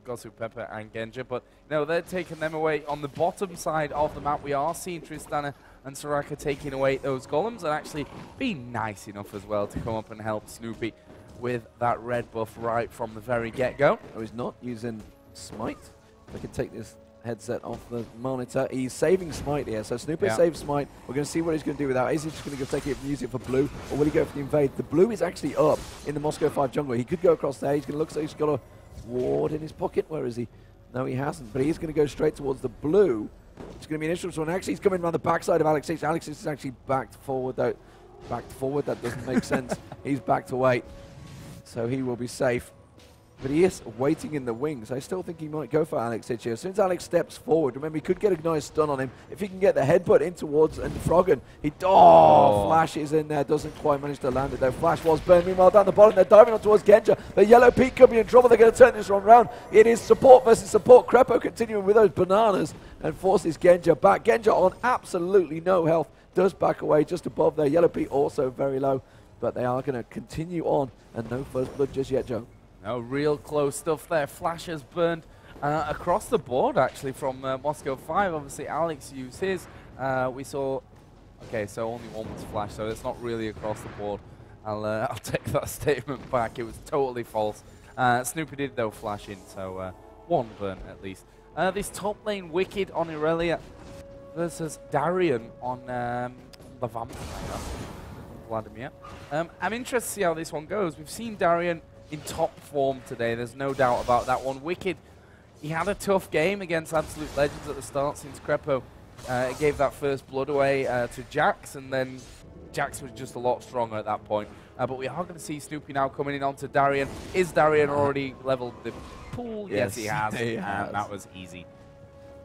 Gosu, Pepper, and Genja, but no, they're taking them away. On the bottom side of the map, we are seeing Tristana and Soraka taking away those golems and actually being nice enough as well to come up and help Snoopy with that red buff right from the very get-go. Oh, he's not using Smite. I can take this headset off the monitor. He's saving Smite here, so Snoopy saves Smite. We're going to see what he's going to do with that. Is he just going to go take it and use it for blue, or will he go for the invade? The blue is actually up in the Moscow 5 jungle. He could go across there. He's going to look, so he's got a ward in his pocket. Where is he? No, he hasn't, but he's going to go straight towards the blue. It's going to be an interesting one. Actually, he's coming around the backside of Alex 6. Alex 6 is actually backed forward, though. Backed forward, that doesn't make sense. He's backed away, so he will be safe. But he is waiting in the wings. I still think he might go for Alex Hitch here. As soon as Alex steps forward, remember, he could get a nice stun on him. If he can get the headbutt in towards and Froggen, Flash is in there. Doesn't quite manage to land it, though. Flash was burned. Meanwhile, down the bottom, they're diving on towards Genja. But Yellow Pete could be in trouble. They're going to turn this one around. It is support versus support. Crepo continuing with those bananas and forces Genja back. Genja on absolutely no health. Does back away just above there. Yellow Pete also very low. But they are going to continue on. And no first blood just yet, Joe. No, real close stuff there. Flash has burned across the board, actually, from Moscow 5. Obviously, Alex used his. We saw... Okay, so only one was Flash, so it's not really across the board. I'll take that statement back. It was totally false. Snoopy did, though, flash in, so one burn at least. This top lane Wicked on Irelia versus Darian on the Vampire. Vladimir. I'm interested to see how this one goes. We've seen Darian in top form today, there's no doubt about that one. Wicked, he had a tough game against Absolute Legends at the start since Crepo gave that first blood away to Jax, and then Jax was just a lot stronger at that point. But we are going to see Snoopy now coming in onto Darian. Is Darian already leveled the pool? Yes, he has. And that was easy.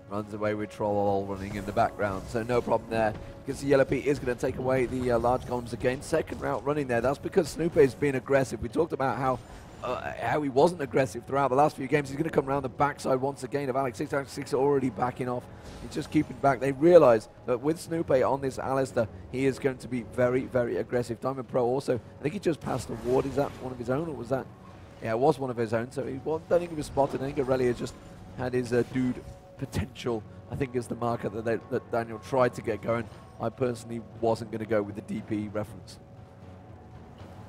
Runs away with Troll all running in the background, so no problem there. Because the Yellow Pete is going to take away the large columns again. Second route running there. That's because Snoopy has been aggressive. We talked about how he wasn't aggressive throughout the last few games. He's going to come around the backside once again of Alex 6. Alex 6 already backing off. He's just keeping back. They realize that with Snoopy on this Alistair, he is going to be very, very aggressive. Diamond Pro also, I think he just passed a ward. Is that one of his own, or was that? Yeah, it was one of his own. So I don't think he was spotted. I think Aurelia just had his dude potential, I think, is the marker that Daniel tried to get going. I personally wasn't going to go with the DP reference.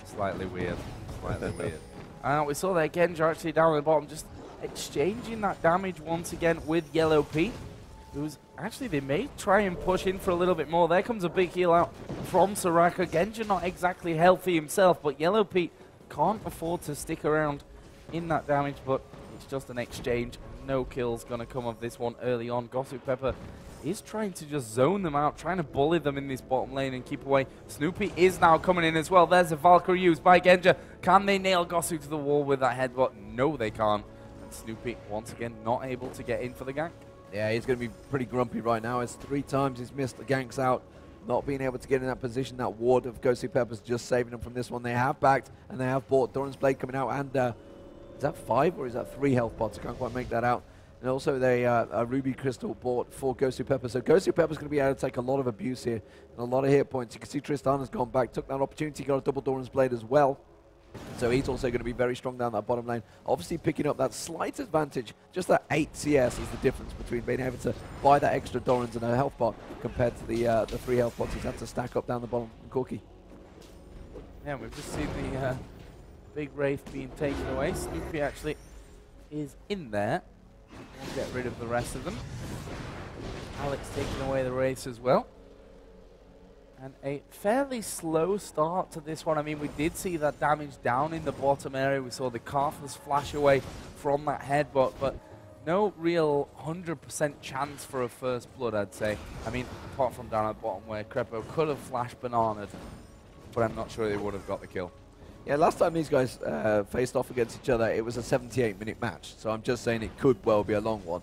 Slightly weird. Slightly weird. We saw that Genja actually down at the bottom, just exchanging that damage once again with Yellow Pete. Who's actually, they may try and push in for a little bit more. There comes a big heal out from Soraka. Genja not exactly healthy himself, but Yellow Pete can't afford to stick around in that damage, but it's just an exchange. No kills going to come of this one early on. Gossip Pepper is trying to just zone them out, trying to bully them in this bottom lane and keep away. Snoopy is now coming in as well. There's a Valkyrie used by Genja. Can they nail Gosu to the wall with that headbutt? No, they can't. And Snoopy, once again, not able to get in for the gank. Yeah, he's going to be pretty grumpy right now. It's 3 times he's missed the ganks out, not being able to get in that position. That ward of Gosu Pepper's just saving them from this one. They have backed, and they have bought Doran's Blade coming out, and is that 5 or is that 3 health pots? I can't quite make that out. And also they a Ruby Crystal bought for Gosu Pepper. So Gosu Pepper's going to be able to take a lot of abuse here and a lot of hit points. You can see Tristan has gone back, took that opportunity, got a double Doran's Blade as well. So he's also going to be very strong down that bottom lane. Obviously picking up that slight advantage. Just that 8 CS is the difference between being able to buy that extra Doran's and a health pot compared to the 3 health pots he's had to stack up down the bottom from Corky. Yeah, we've just seen the big Wraith being taken away. Snoopy actually is in there. We'll get rid of the rest of them. Alex taking away the race as well. And a fairly slow start to this one. I mean, we did see that damage down in the bottom area. We saw the Carthus flash away from that headbutt, but no real 100% chance for a first blood, I'd say. I mean, apart from down at the bottom where Crepo could have flashed bananaed, but I'm not sure they would have got the kill. Yeah, last time these guys faced off against each other, it was a 78-minute match. So I'm just saying it could well be a long one.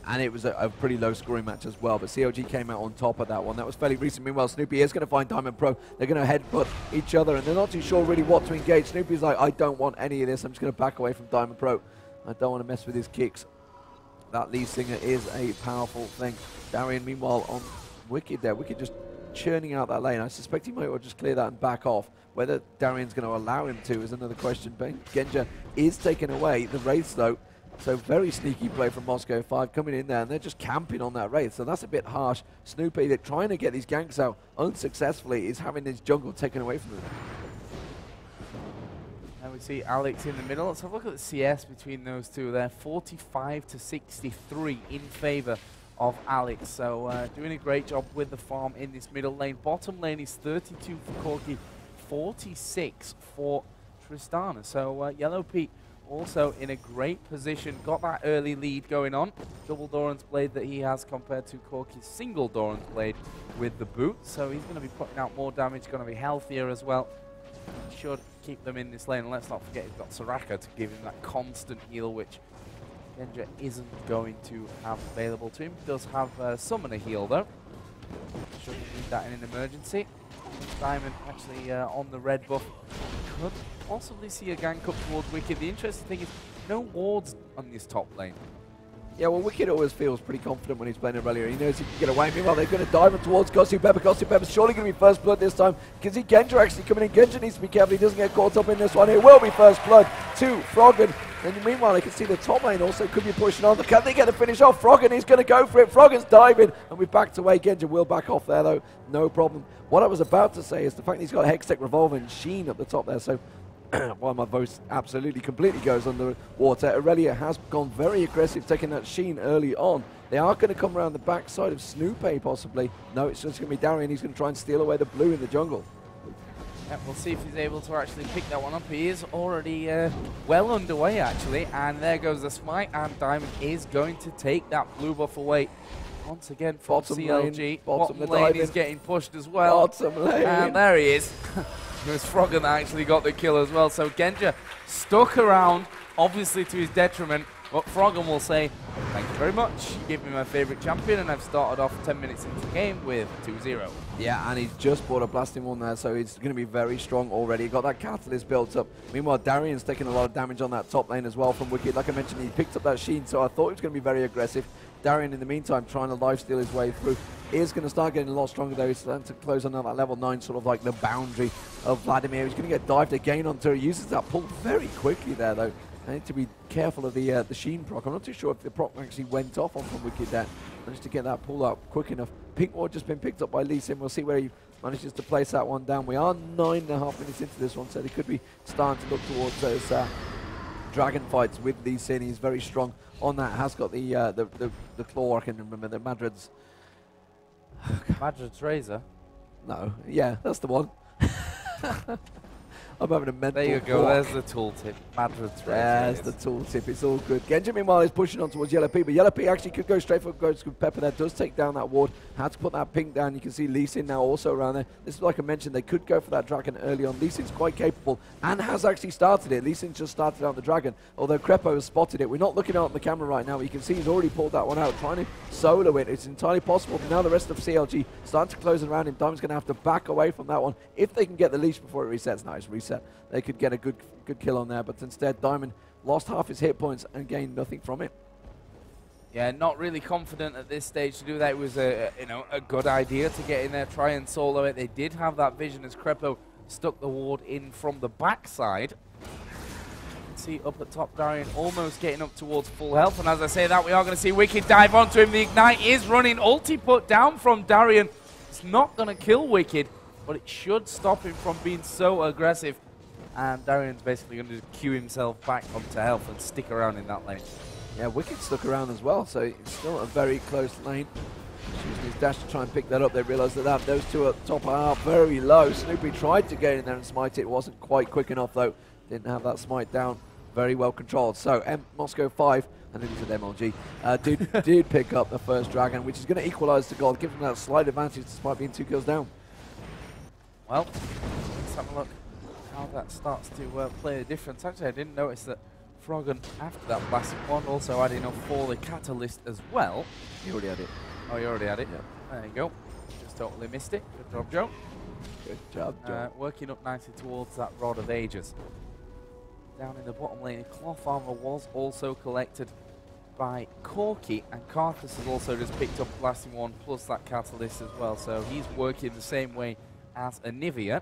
And it was a pretty low-scoring match as well. But CLG came out on top of that one. That was fairly recent. Meanwhile, Snoopy is going to find Diamond Pro. They're going to headbutt each other, and they're not too sure really what to engage. Snoopy's like, I don't want any of this. I'm just going to back away from Diamond Pro. I don't want to mess with his kicks. That Lee Singer is a powerful thing. Darian, meanwhile, on Wicked there. Wicked just churning out that lane. I suspect he might well just clear that and back off. Whether Darian's going to allow him to is another question. But Genja is taking away the Wraiths, though. So very sneaky play from Moscow 5 coming in there, and they're just camping on that Wraith. So that's a bit harsh. Snoopy, they're trying to get these ganks out unsuccessfully, is having his jungle taken away from them. And we see Alex in the middle. Let's have a look at the CS between those two there. 45 to 63 in favor of Alex. So doing a great job with the farm in this middle lane. Bottom lane is 32 for Corki, 46 for Tristana. So Yellow Pete also in a great position. Got that early lead going on. Double Doran's Blade that he has compared to Corki's single Doran's Blade with the boot. So he's going to be putting out more damage, going to be healthier as well. Should keep them in this lane. And let's not forget he's got Soraka to give him that constant heal, which Genja isn't going to have available to him. Does have Summoner heal though. Shouldn't need that in an emergency. Diamond actually on the red buff. Could possibly see a gank up towards Wicked. The interesting thing is no wards on this top lane. Yeah, well, Wicked always feels pretty confident when he's playing Aurelia. He knows he can get away. Meanwhile, they're going to dive towards Gossip Pepper. Gossip Pepper's surely going to be first blood this time. You can see Genja actually coming in. Genja needs to be careful. He doesn't get caught up in this one. It will be first blood to Froggen. And meanwhile, they can see the top lane also could be pushing on. Can they get the finish off? Froggen is going to go for it. Froggen's diving, and we backed away. Genja will back off there, though. No problem. What I was about to say is the fact that he's got a Hextech Revolver and Sheen up the top there. So while my voice absolutely completely goes under water, Aurelia has gone very aggressive, taking that Sheen early on. They are going to come around the backside of Snoopy, possibly. No, it's just going to be Darian. He's going to try and steal away the blue in the jungle. Yeah, we'll see if he's able to actually pick that one up. He is already well underway, actually. And there goes the smite, and Diamond is going to take that blue buff away. Once again from CLG. Bottom lane is getting pushed as well. Bottom lane. And there he is. It was Froggen that actually got the kill as well. So Genja stuck around, obviously to his detriment. But Froggen will say, thank you very much. You gave me my favorite champion, and I've started off 10 minutes into the game with 2-0. Yeah, and he's just bought a blasting one there, so he's going to be very strong already. Got that catalyst built up. Meanwhile, Darian's taking a lot of damage on that top lane as well from Wicked. Like I mentioned, he picked up that Sheen, so I thought he was going to be very aggressive. Darian, in the meantime, trying to lifesteal his way through. Is going to start getting a lot stronger, though. He's starting to close on that level 9, sort of like the boundary of Vladimir. He's going to get dived again onto her. He uses that pull very quickly there, though. I need to be careful of the Sheen proc. I'm not too sure if the proc actually went off on from Wicked there. Managed to get that pull out quick enough. Pink Ward just been picked up by Lee Sin. We'll see where he manages to place that one down. We are 9.5 minutes into this one, so they could be starting to look towards those dragon fights with Lee Sin. He's very strong on that. Has got the claw. I can remember the Madrid's. Madrid's Razor? No. Yeah, that's the one. I'm having a mental There you go, block. there's the tooltip. Madrid's Razor. There's the tooltip, it's all good. Genja, meanwhile, is pushing on towards Yellow P, but Yellow P actually could go straight for Ghost Pepper there. Does take down that ward. Had to put that pink down. You can see Lee Sin now also around there. This is like I mentioned, they could go for that dragon early on. Lee Sin's quite capable and has actually started it. Lee Sin just started out the dragon, although Crepo has spotted it. We're not looking out on the camera right now, but you can see he's already pulled that one out, trying to solo it. It's entirely possible. But now the rest of CLG starting to close around him. Diamond's going to have to back away from that one if they can get the leash before it resets. Nice reset. They could get a good kill on there, but instead Diamond lost half his hit points and gained nothing from it. Yeah, not really confident at this stage to do that. It was a good idea to get in there, try and solo it. They did have that vision as Crepo stuck the ward in from the backside. See up at top, Darian almost getting up towards full health, and as I say that, we are going to see Wicked dive onto him. The Ignite is running, ulti put down from Darian. It's not going to kill Wicked, but it should stop him from being so aggressive. And Darian's basically going to queue himself back up to health and stick around in that lane. Yeah, Wicked stuck around as well, so it's still a very close lane. Using his dash to try and pick that up. They realise that those two at the top are very low. Snoopy tried to get in there and smite it. Wasn't quite quick enough, though. Didn't have that smite down. Very well controlled. So, Moscow 5, and then he said MLG, did pick up the first dragon, which is going to equalise the gold, give them that slight advantage despite being 2 kills down. Well, let's have a look how that starts to play a difference. Actually, I didn't notice that Froggen, after that blasting one, also had enough for the Catalyst as well. You already had it. Oh, you already had it? Yeah. There you go. Just totally missed it. Good job, Joe. Good job, Joe. Working up nicely towards that Rod of Ages. Down in the bottom lane, cloth armor was also collected by Corky, and Karthus has also just picked up blasting one plus that Catalyst as well, so he's working the same way as Anivia.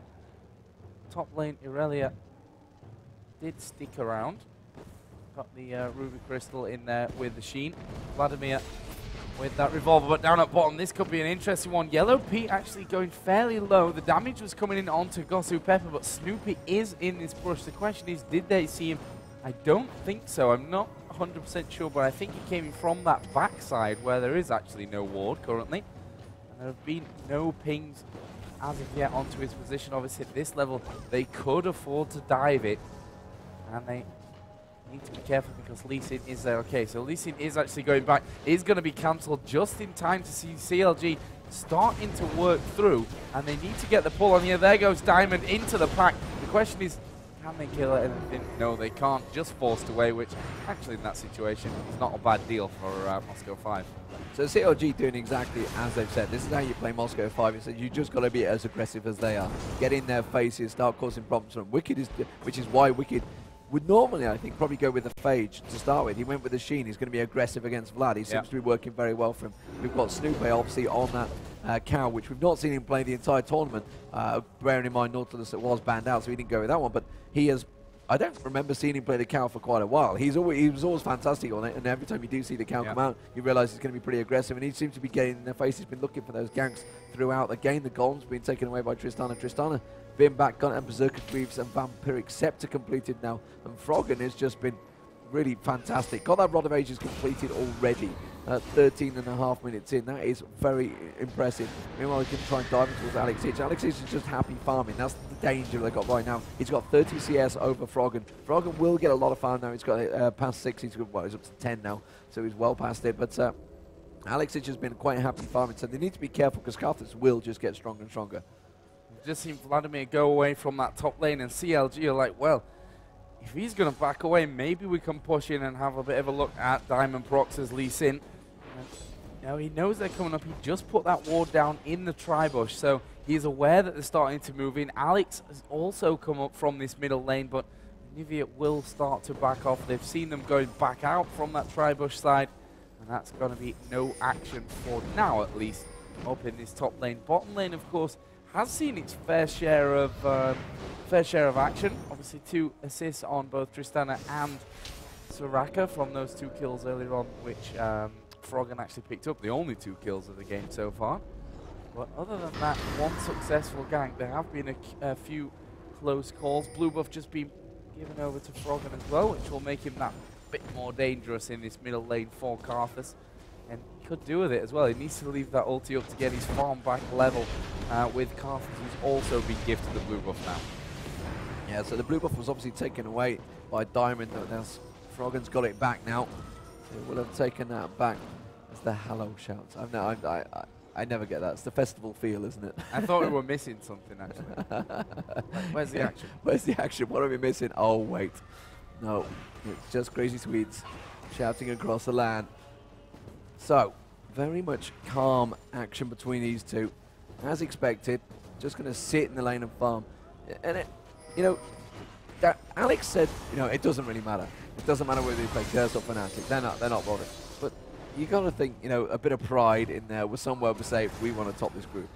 Top lane, Irelia did stick around. Got the Ruby Crystal in there with the Sheen. Vladimir with that revolver, but down at bottom, this could be an interesting one. Yellow Pete actually going fairly low. The damage was coming in onto Gosu Pepper, but Snoopy is in this brush. The question is, did they see him? I don't think so. I'm not 100% sure, but I think he came in from that backside where there is actually no ward currently. And there have been no pings as of yet onto his position. Obviously, at this level, they could afford to dive it, and they need to be careful because Lee Sin is there. Okay, so Lee Sin is actually going back. Is going to be cancelled just in time to see CLG starting to work through, and they need to get the pull on here. There goes Diamond into the pack. The question is, can they kill anything? No, they can't. Just forced away, which actually in that situation is not a bad deal for Moscow 5. So CLG doing exactly as they've said. This is how you play Moscow 5. It's that you just got to be as aggressive as they are. Get in their faces, start causing problems for them. Wicked is, which is why Wicked would normally, I think, probably go with the Phage to start with. He went with the Sheen. He's going to be aggressive against Vlad. He seems to be working very well for him. We've got Snoopy, obviously, on that cow, which we've not seen him play the entire tournament. Bearing in mind, Nautilus was banned out, so he didn't go with that one. But he has, I don't remember seeing him play the cow for quite a while. He was always fantastic on it, and every time you do see the cow come out, you realise he's going to be pretty aggressive, and he seems to be getting in their face. He's been looking for those ganks throughout the game. The golem's been taken away by Tristana. Tristana being back, got and Berserker Greaves and Vampiric Scepter completed now, and Froggen has just been really fantastic. Got that Rod of Ages completed already at 13.5 minutes in. That is very impressive. Meanwhile, he can try and dive towards Alex Hitch. Alex Hitch is just happy farming. That's the danger they've got right now. He's got 30 CS over Froggen. Froggen will get a lot of farm now. He's got past 6. He's up to 10 now, so he's well past it. But Alex Hitch has been quite happy farming, so they need to be careful because Karthus will just get stronger and stronger. Just seen Vladimir go away from that top lane, and CLG are like, well, if he's going to back away, maybe we can push in and have a bit of a look at Diamond Prox's Lee Sin. Now he knows they're coming up. He just put that ward down in the tri-bush, so he's aware that they're starting to move in. Alex has also come up from this middle lane, but Nivea will start to back off. They've seen them going back out from that tri-bush side, and that's going to be no action for now, at least, up in this top lane. Bottom lane, of course, has seen its fair share of action. Obviously, 2 assists on both Tristana and Soraka from those 2 kills earlier on, which Froggen actually picked up. The only 2 kills of the game so far. But other than that, 1 successful gank. There have been a few close calls. Blue buff just been given over to Froggen as well, which will make him that bit more dangerous in this middle lane for Karthus. And he could do with it as well. He needs to leave that ulti up to get his farm back level with Karthus, who's also been gifted the blue buff now. Yeah, so the blue buff was obviously taken away by Diamond. Now Froggen's got it back now. So we'll have taken that back. It's the hello shouts. I never get that. It's the festival feel, isn't it? I thought we were missing something, actually. Where's the action? Where's the action? What are we missing? Oh, wait. No, it's just Crazy Swedes shouting across the land. So, very much calm action between these two. As expected, just going to sit in the lane and farm. And, Alex said, it doesn't really matter. It doesn't matter whether you play Curse or Fnatic. They're not bothered. But you got to think, a bit of pride in there with somewhere to say, we want to top this group.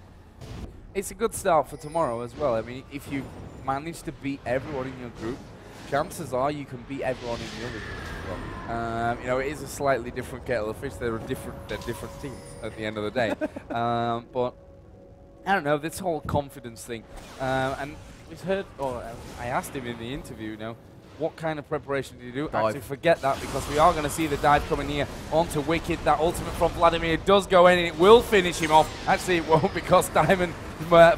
It's a good start for tomorrow as well. I mean, if you manage to beat everyone in your group, chances are you can beat everyone in the other group as well. It is a slightly different kettle of fish. They're different teams at the end of the day. But I don't know, this whole confidence thing. And we've heard, or I asked him in the interview, What kind of preparation did you do? Dive. Actually, forget that, because we are going to see the dive coming here onto Wicked. That ultimate from Vladimir does go in, and it will finish him off. Actually, it won't, because Diamond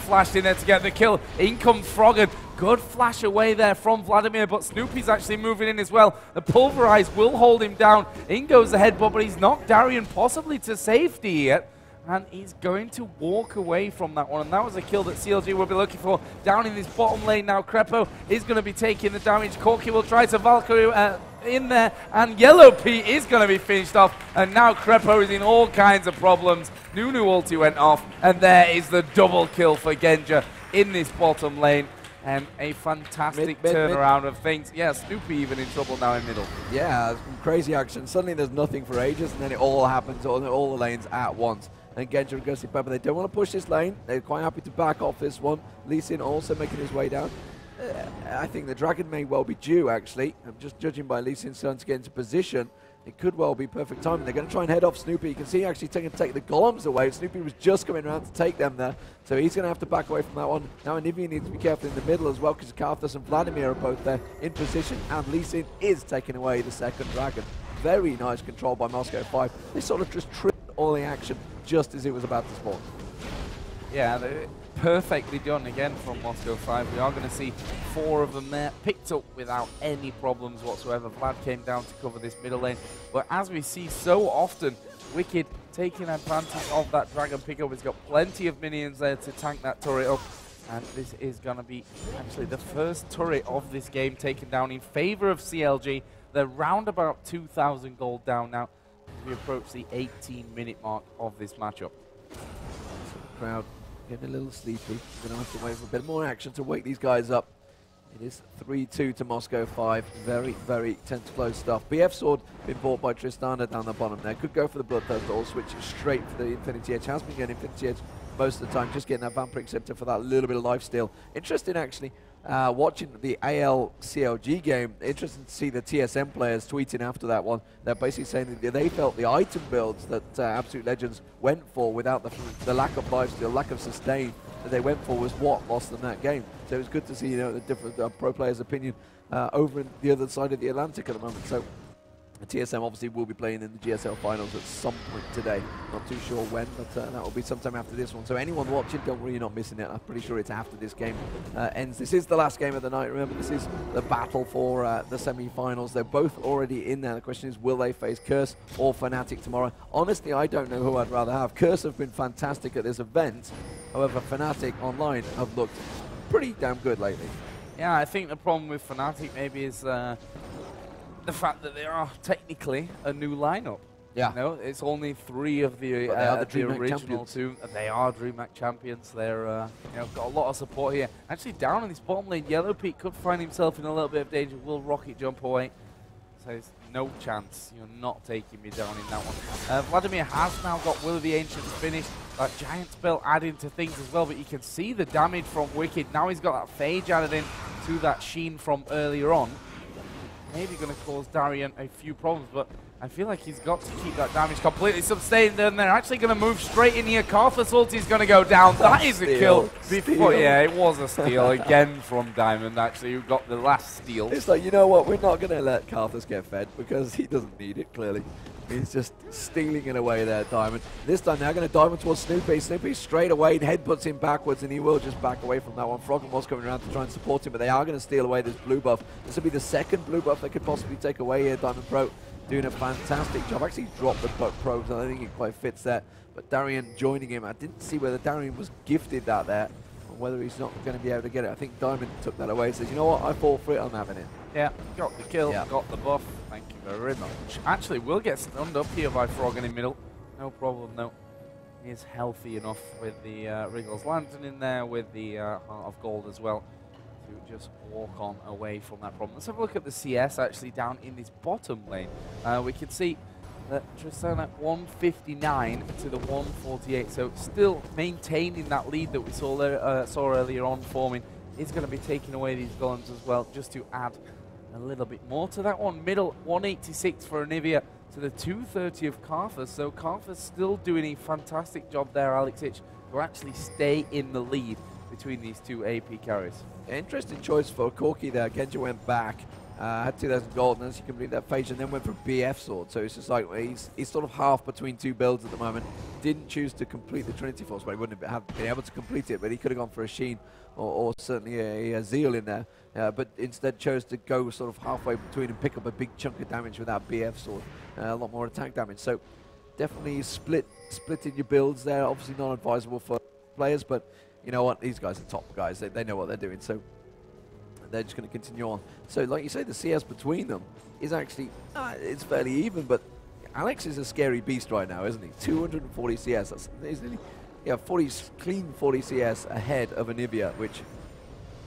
flashed in there to get the kill. In comes Froggen. Good flash away there from Vladimir, but Snoopy's actually moving in as well. The Pulverize will hold him down. In goes the headbutt, but he's knocked Darian possibly to safety here. And he's going to walk away from that one. And that was a kill that CLG will be looking for. Down in this bottom lane now, Crepo is going to be taking the damage. Corky will try to Valkyrie in there. And Yellow Pete is going to be finished off. And now Crepo is in all kinds of problems. Nunu ulti went off. And there is the double kill for Genja in this bottom lane. And a fantastic turnaround of things. Yeah, Snoopy even in trouble now in middle. Yeah, some crazy action. Suddenly there's nothing for ages, and then it all happens on all the lanes at once. And Genja and Ghostly Pepper, they don't want to push this lane. They're quite happy to back off this one. Lee Sin also making his way down. I think the Dragon may well be due, actually. I'm just judging by Lee Sin's turn to get into position. It could well be perfect timing. They're going to try and head off Snoopy. You can see actually take the golems away. Snoopy was just coming around to take them there. So he's going to have to back away from that one. Now Anivia needs to be careful in the middle as well, because Karthus and Vladimir are both there in position. And Lee Sin is taking away the second Dragon. Very nice control by Moscow 5. They sort of just tripped all the action just as it was about to spawn. Yeah, perfectly done again from Moscow 5. We are going to see 4 of them there, picked up without any problems whatsoever. Vlad came down to cover this middle lane. But as we see so often, Wicked taking advantage of that Dragon pickup. He's got plenty of minions there to tank that turret up. And this is going to be actually the first turret of this game taken down in favor of CLG. They're round about 2,000 gold down now as we approach the 18-minute mark of this matchup. Crowd getting a little sleepy. Going to have to wait for a bit more action to wake these guys up. It is 3-2 to Moscow 5. Very, very tense, close stuff. BF Sword been bought by Tristana down the bottom there. Could go for the Bloodthirst or switch straight for the Infinity Edge. Has been getting Infinity Edge most of the time, just getting that Vampiric Scepter for that little bit of lifesteal. Interesting, actually, watching the AL CLG game. Interesting to see the TSM players tweeting after that one. They're basically saying that they felt the item builds that Absolute Legends went for without the lack of lifesteal, lack of sustain that they went for was what lost them that game. So it was good to see, the different pro players' opinion over in the other side of the Atlantic at the moment. So the TSM obviously will be playing in the GSL finals at some point today. Not too sure when, but that will be sometime after this one. So anyone watching, don't worry, you're not missing it. I'm pretty sure it's after this game ends. This is the last game of the night. Remember, this is the battle for the semi-finals. They're both already in there. The question is, will they face Curse or Fnatic tomorrow? Honestly, I don't know who I'd rather have. Curse have been fantastic at this event. However, Fnatic online have looked pretty damn good lately. Yeah, I think the problem with Fnatic maybe is the fact that they are technically a new lineup. Yeah. It's only 3 of the original 2. They are Dreamhack champions. They're got a lot of support here. Actually, down in this bottom lane, Yellow Pete could find himself in a little bit of danger. Will Rocket jump away? So there's no chance. You're not taking me down in that one. Vladimir has now got Will of the Ancients finished. That giant spell adding to things as well, but you can see the damage from Wicked. Now he's got that Phage added in to that Sheen from earlier on. Maybe going to cause Darian a few problems, but I feel like he's got to keep that damage completely sustained, and they're actually going to move straight in here. Karthus ulti is going to go down. That is a kill. Before, yeah, it was a steal again from Diamond, actually, who got the last steal. It's like, you know what, we're not going to let Karthus get fed because he doesn't need it, clearly. He's just stealing it away there, Diamond. This time they're going to dive towards Snoopy. Snoopy straight away headbutts him backwards, and he will just back away from that one. Froggen was coming around to try and support him, but they are going to steal away this blue buff. This will be the second blue buff they could possibly take away here. Diamond Pro doing a fantastic job. Actually dropped the probes, and I think it quite fits there. But Darian joining him. I didn't see whether Darian was gifted that there, or whether he's not going to be able to get it. I think Diamond took that away. Says, you know what, I fall for it, I'm having it. Yeah, got the kill, got the buff. Thank you very much. Actually, we'll get stunned up here by Froggen in middle. No problem, no. He's healthy enough with the Wriggles Lantern in there, with the Heart of Gold as well, to just walk on away from that problem. Let's have a look at the CS actually down in this bottom lane. We can see that Tristana at 159 to the 148, so still maintaining that lead that we saw earlier on forming. Is going to be taking away these golems as well, just to add a little bit more to that one. Middle, 186 for Anivia to the 230 of Karthus. So Karthus still doing a fantastic job there, Alex Hitch, to actually stay in the lead between these two AP carries. Interesting choice for Corky there. Genja went back had 2,000 gold, and as you complete that phase, and then went for BF sword. So it's just like he's sort of half between two builds at the moment. Didn't choose to complete the Trinity Force, but he wouldn't have been able to complete it. But he could have gone for a Sheen or certainly a Zeal in there. But instead chose to go sort of halfway between and pick up a big chunk of damage with that BF sword. A lot more attack damage. So definitely splitting your builds there. Obviously not advisable for players, but you know what? These guys are top guys. They know what they're doing. So they're just going to continue on. So like you say, the CS between them is actually, it's fairly even, but Alex is a scary beast right now, isn't he? 240 CS. That's nearly, clean 40 CS ahead of Anivia, which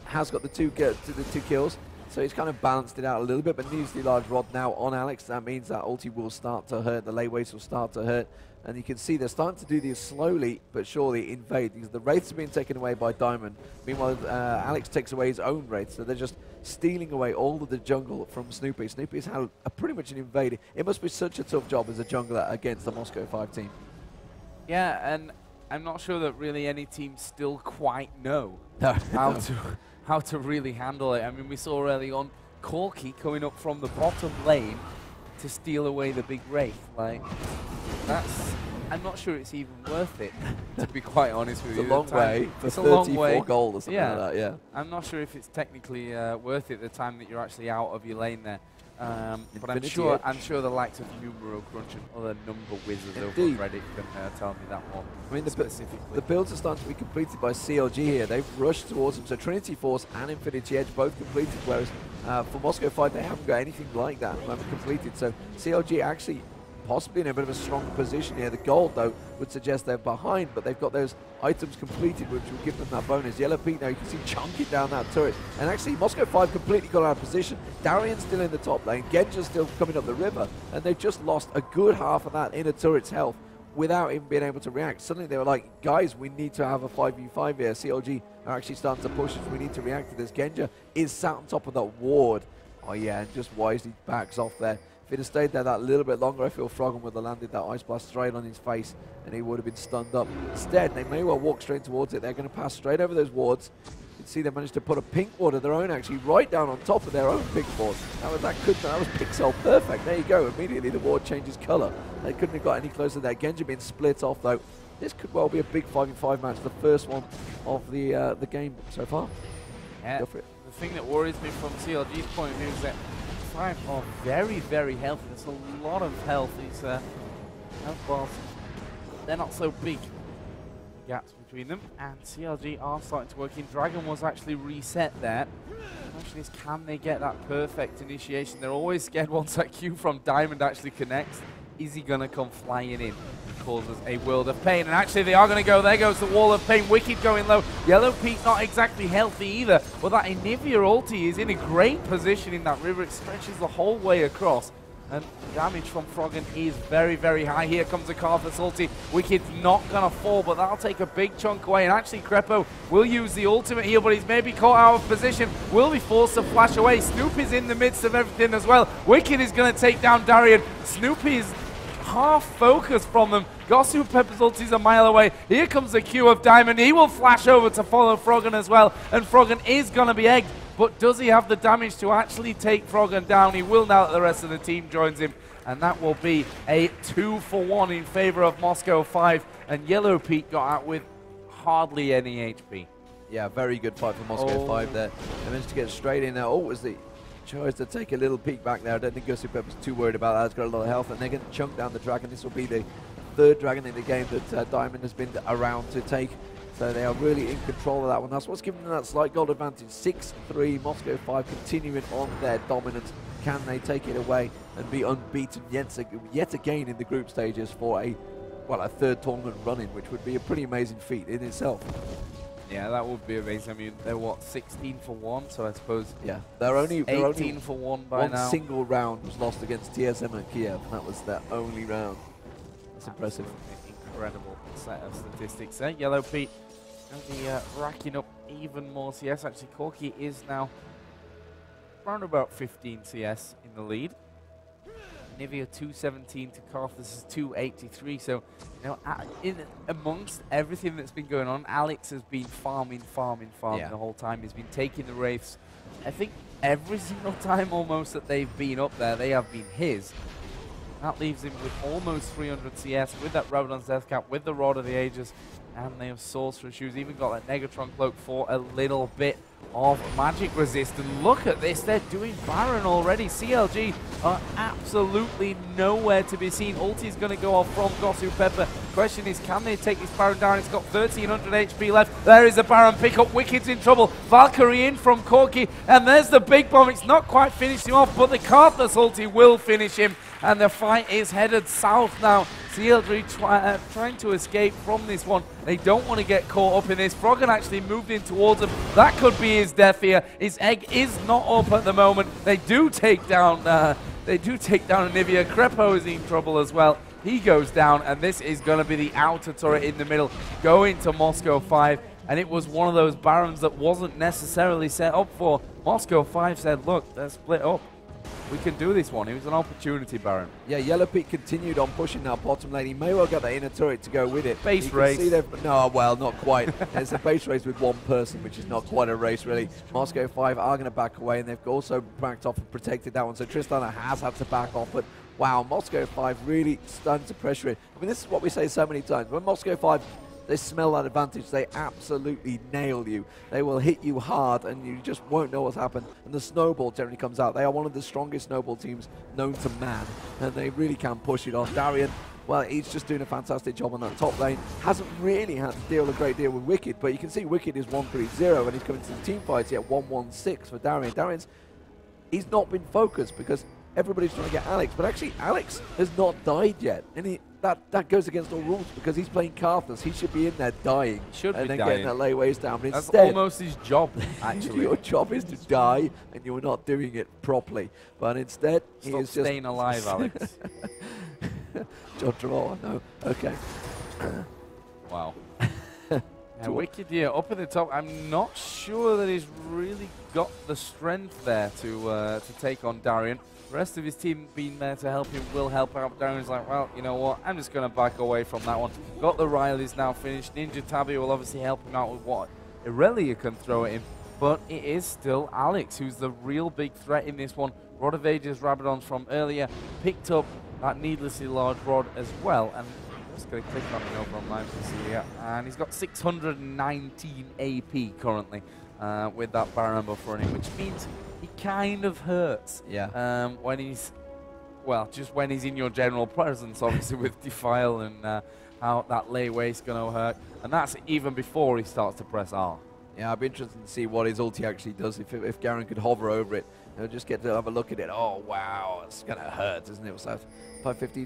has got the two kills. So he's kind of balanced it out a little bit, but needs the large rod now on Alex. That means that ulti will start to hurt, the late waves will start to hurt. And you can see they're starting to do these slowly but surely invade, because the wraiths are being taken away by Diamond. Meanwhile, Alex takes away his own wraiths, so they're just stealing away all of the jungle from Snoopy. Snoopy's had pretty much an invade. It must be such a tough job as a jungler against the Moscow 5 team. Yeah, and I'm not sure that really any team still quite know how to really handle it. I mean, we saw early on Corki coming up from the bottom lane to steal away the big wraith. Like, I'm not sure it's even worth it, to be quite honest with you. It's a long way for 34 gold or something like that, yeah. I'm not sure if it's technically worth it the time that you're actually out of your lane there. But I'm sure the likes of Numero Crunch and other number wizards over on Reddit can tell me that more. I mean, the builds are starting to be completed by CLG here. They've rushed towards them. So Trinity Force and Infinity Edge both completed, whereas for Moscow 5 they haven't got anything like that completed. So CLG actually possibly in a bit of a strong position here. The gold, though, would suggest they're behind, but they've got those items completed, which will give them that bonus. Yellow Peak now, you can see chunking down that turret. And actually, Moscow 5 completely got out of position. Darian's still in the top lane. Genja's still coming up the river. And they've just lost a good half of that inner turret's health without even being able to react. Suddenly they were like, guys, we need to have a 5v5 here. CLG are actually starting to push us. We need to react to this. Genja is sat on top of that ward. Oh, yeah, and just wisely backs off there. If he'd have stayed there that little bit longer, I feel Froggen would have landed that Ice Blast straight on his face and he would have been stunned up. Instead, they may well walk straight towards it. They're going to pass straight over those wards. You can see they managed to put a pink ward of their own, actually, right down on top of their own pink ward. That was pixel perfect. There you go. Immediately the ward changes color. They couldn't have got any closer there. Genja being split off, though. This could well be a big 5v5 match, the first one of the game so far. Yeah, go for it. The thing that worries me from CLG's point of view is that 5 are very, very healthy. There's a lot of health. These health bars, they're not so big. Gaps between them, and CLG are starting to work in. Dragon was actually reset there. The question is, can they get that perfect initiation? They're always scared once that Q from Diamond actually connects. Is he going to come flying in? Causes a world of pain, and actually they are going to go. There goes the wall of pain. Wicked going low. Yellow Peak not exactly healthy either, but that Anivia ulti is in a great position in that river. It stretches the whole way across, and damage from Froggen is very, very high. Here comes the Carthus ulti. Wicked's not going to fall, but that'll take a big chunk away, and actually Crepo will use the ultimate here, but he's maybe caught out of position, will be forced to flash away. Snoopy's in the midst of everything as well. Wicked is going to take down Darian. Snoopy is half focus from them. Gosu Pepper's ulti's a mile away. Here comes the Q of Diamond. He will flash over to follow Froggen as well, and Froggen is going to be egged, but does he have the damage to actually take Froggen down? He will now that the rest of the team joins him, and that will be a 2-for-1 in favor of Moscow 5, and Yellow Peak got out with hardly any HP. Yeah, very good fight for Moscow 5 there. They managed to get straight in there. Oh, was the tries to take a little peek back there. I don't think Gosu Pepper's too worried about that. He's got a lot of health, and they're going to chunk down the dragon. This will be the third dragon in the game that Diamond has been around to take. So they are really in control of that one. That's what's giving them that slight gold advantage. 6-3, Moscow 5 continuing on their dominance. Can they take it away and be unbeaten yet again in the group stages for a third tournament run-in, which would be a pretty amazing feat in itself. Yeah, that would be amazing. I mean, they're what, 16-for-1, so I suppose. Yeah, they're only 18-for-1 by now. One single round was lost against TSM and Kiev, and that was their only round. That's impressive. Incredible set of statistics there. Yellow Peak going to be racking up even more CS. Actually, Corki is now around about 15 CS in the lead. Nivea 217 to Carthus is 283. So, you know, amongst everything that's been going on, Alex has been farming Yeah. the whole time. He's been taking the wraiths. I think every single time almost that they've been up there, they have been his. That leaves him with almost 300 CS, with that Rabadon's Death Cap, with the Rod of the Ages, and they have Sorcerer Shoes, even got that Negatron Cloak for a little bit of magic resist. And look at this, they're doing Baron already. CLG are absolutely nowhere to be seen. Ulti's going to go off from Gosu Pepper. Question is, can they take this Baron down? It's got 1300 HP left. There is a Baron pickup. Wicked's in trouble. Valkyrie in from Corki, and there's the big bomb. It's not quite finished him off, but the Karthus ulti will finish him, and the fight is headed south now. CLG trying to escape from this one. They don't want to get caught up in this. Froggen actually moved in towards him. That could be his death here. His egg is not up at the moment. They do take down Anivia. Crepo is in trouble as well. He goes down, and this is going to be the outer turret in the middle, going to Moscow 5. And it was one of those Barons that wasn't necessarily set up for. Moscow 5 said, look, they're split up. We can do this one. It was an opportunity, Baron. Yeah, Yellow Peak continued on pushing that bottom lane. He may well get that inner turret to go with it. Base race. No, well, not quite. It's a base race with one person, which is not quite a race, really. Moscow 5 are going to back away, and they've also backed off and protected that one. So Tristana has had to back off, but wow, Moscow 5 really starting to pressure it. I mean, this is what we say so many times. When Moscow 5, they smell that advantage, they absolutely nail you. They will hit you hard, and you just won't know what's happened. And the snowball generally comes out. They are one of the strongest snowball teams known to man, and they really can push it off. Darian, well, he's just doing a fantastic job on that top lane. Hasn't really had to deal a great deal with Wicked, but you can see Wicked is 1-3-0, and he's coming to the team fights yet 1-1-6 for Darian. He's not been focused because everybody's trying to get Alex, but actually Alex has not died yet, and that goes against all rules because he's playing Karthus. He should be in there dying, and then getting that layways down. But that's instead, almost his job, actually. Your job is to die, and you're not doing it properly. But instead, he is just staying alive, Alex. John Travolta, no, okay. Wow. Yeah, Wicked, yeah, up at the top. I'm not sure that he's really got the strength there to take on Darian. The rest of his team being there to help him will help out. Darian's like, well, you know what? I'm just going to back away from that one. Got the Rileys now finished. Ninja Tabby will obviously help him out with what Irelia can throw at him. But it is still Alex who's the real big threat in this one. Rod of Ages Rabadons from earlier picked up that needlessly large rod as well. And I'm just going to click on it over on mine to see here. And he's got 619 AP currently with that Baron buff running, which means he kind of hurts. Yeah. When he's, well, just when he's in your general presence, obviously with Defile and how that lay waste going to hurt. And that's even before he starts to press R. Yeah, I'd be interested to see what his ulti actually does. If Garen could hover over it, he'll just get to have a look at it. Oh, wow, it's going to hurt, isn't it? So 550,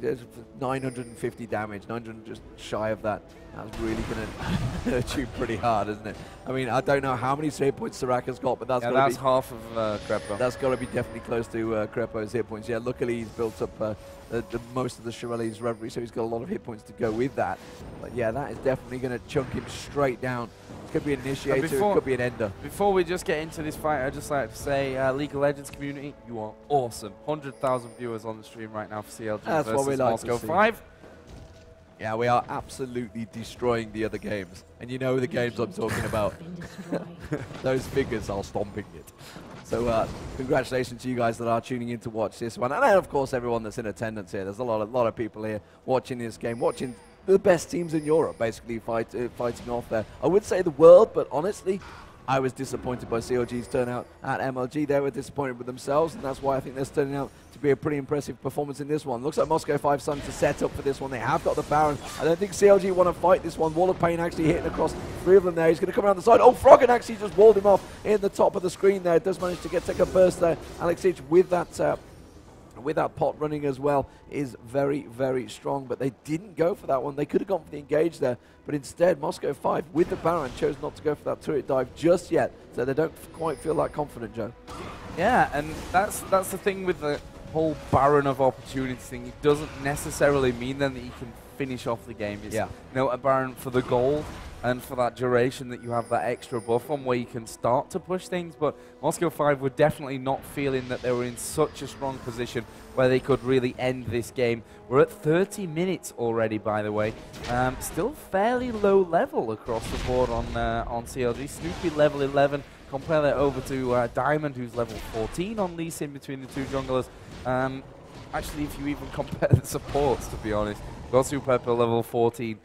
950 damage, 900 just shy of that. That's really going to hurt you pretty hard, isn't it? I mean, I don't know how many save points Soraka's got, but that's half of Crepo. That's got to be definitely close to Crepo's hit points. Yeah, luckily he's built up the most of the Shirley's Reverie, so he's got a lot of hit points to go with that. But yeah, that is definitely going to chunk him straight down. It could be an initiator, it could be an ender. Before we just get into this fight, I'd just like to say, League of Legends community, you are awesome. 100,000 viewers on the stream right now for CLG That's versus what we like Moscow to see. 5. Yeah, we are absolutely destroying the other games. And you know the games I'm talking about. Those figures are stomping it. So congratulations to you guys that are tuning in to watch this one. And then, of course, everyone that's in attendance here. There's a lot of people here watching this game, watching the best teams in Europe, basically fighting off there. I would say the world, but honestly, I was disappointed by CLG's turnout at MLG. They were disappointed with themselves, and that's why I think they're turning out to be a pretty impressive performance in this one. Looks like Moscow 5 starting to set up for this one. They have got the Baron. I don't think CLG want to fight this one. Wall of Pain actually hitting across 3 of them there. He's going to come around the side. Oh, Froggen actually just walled him off in the top of the screen there. Does manage to take a burst there. Alex Ich with that pot running as well is very, very strong, but they didn't go for that one. They could have gone for the engage there, but instead Moscow 5 with the Baron chose not to go for that turret dive just yet, so they don't quite feel that confident, Joe. Yeah, and that's the thing with the whole Baron of opportunity thing. It doesn't necessarily mean then that you can finish off the game. It's, yeah. You know, a Baron for the gold. and for that duration that you have that extra buff on where you can start to push things. But Moscow 5 were definitely not feeling that they were in such a strong position where they could really end this game. We're at 30 minutes already, by the way. Still fairly low level across the board on CLG. Snoopy level 11. Compare that over to Diamond, who's level 14 on Lee Sin between the two junglers. Actually, if you even compare the supports, to be honest, Gosu Pepper level 14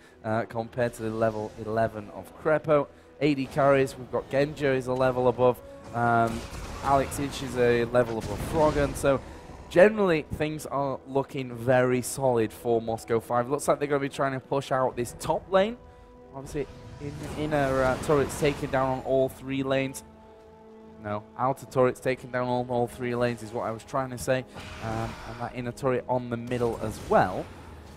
compared to the level 11 of Crepo. AD carries, we've got Genja is a level above. Alex Itch is a level above Froggen. So generally, things are looking very solid for Moscow 5. Looks like they're going to be trying to push out this top lane. Obviously, inner turret's taken down on all 3 lanes. No, outer turret's taken down on all 3 lanes is what I was trying to say. And that inner turret on the middle as well.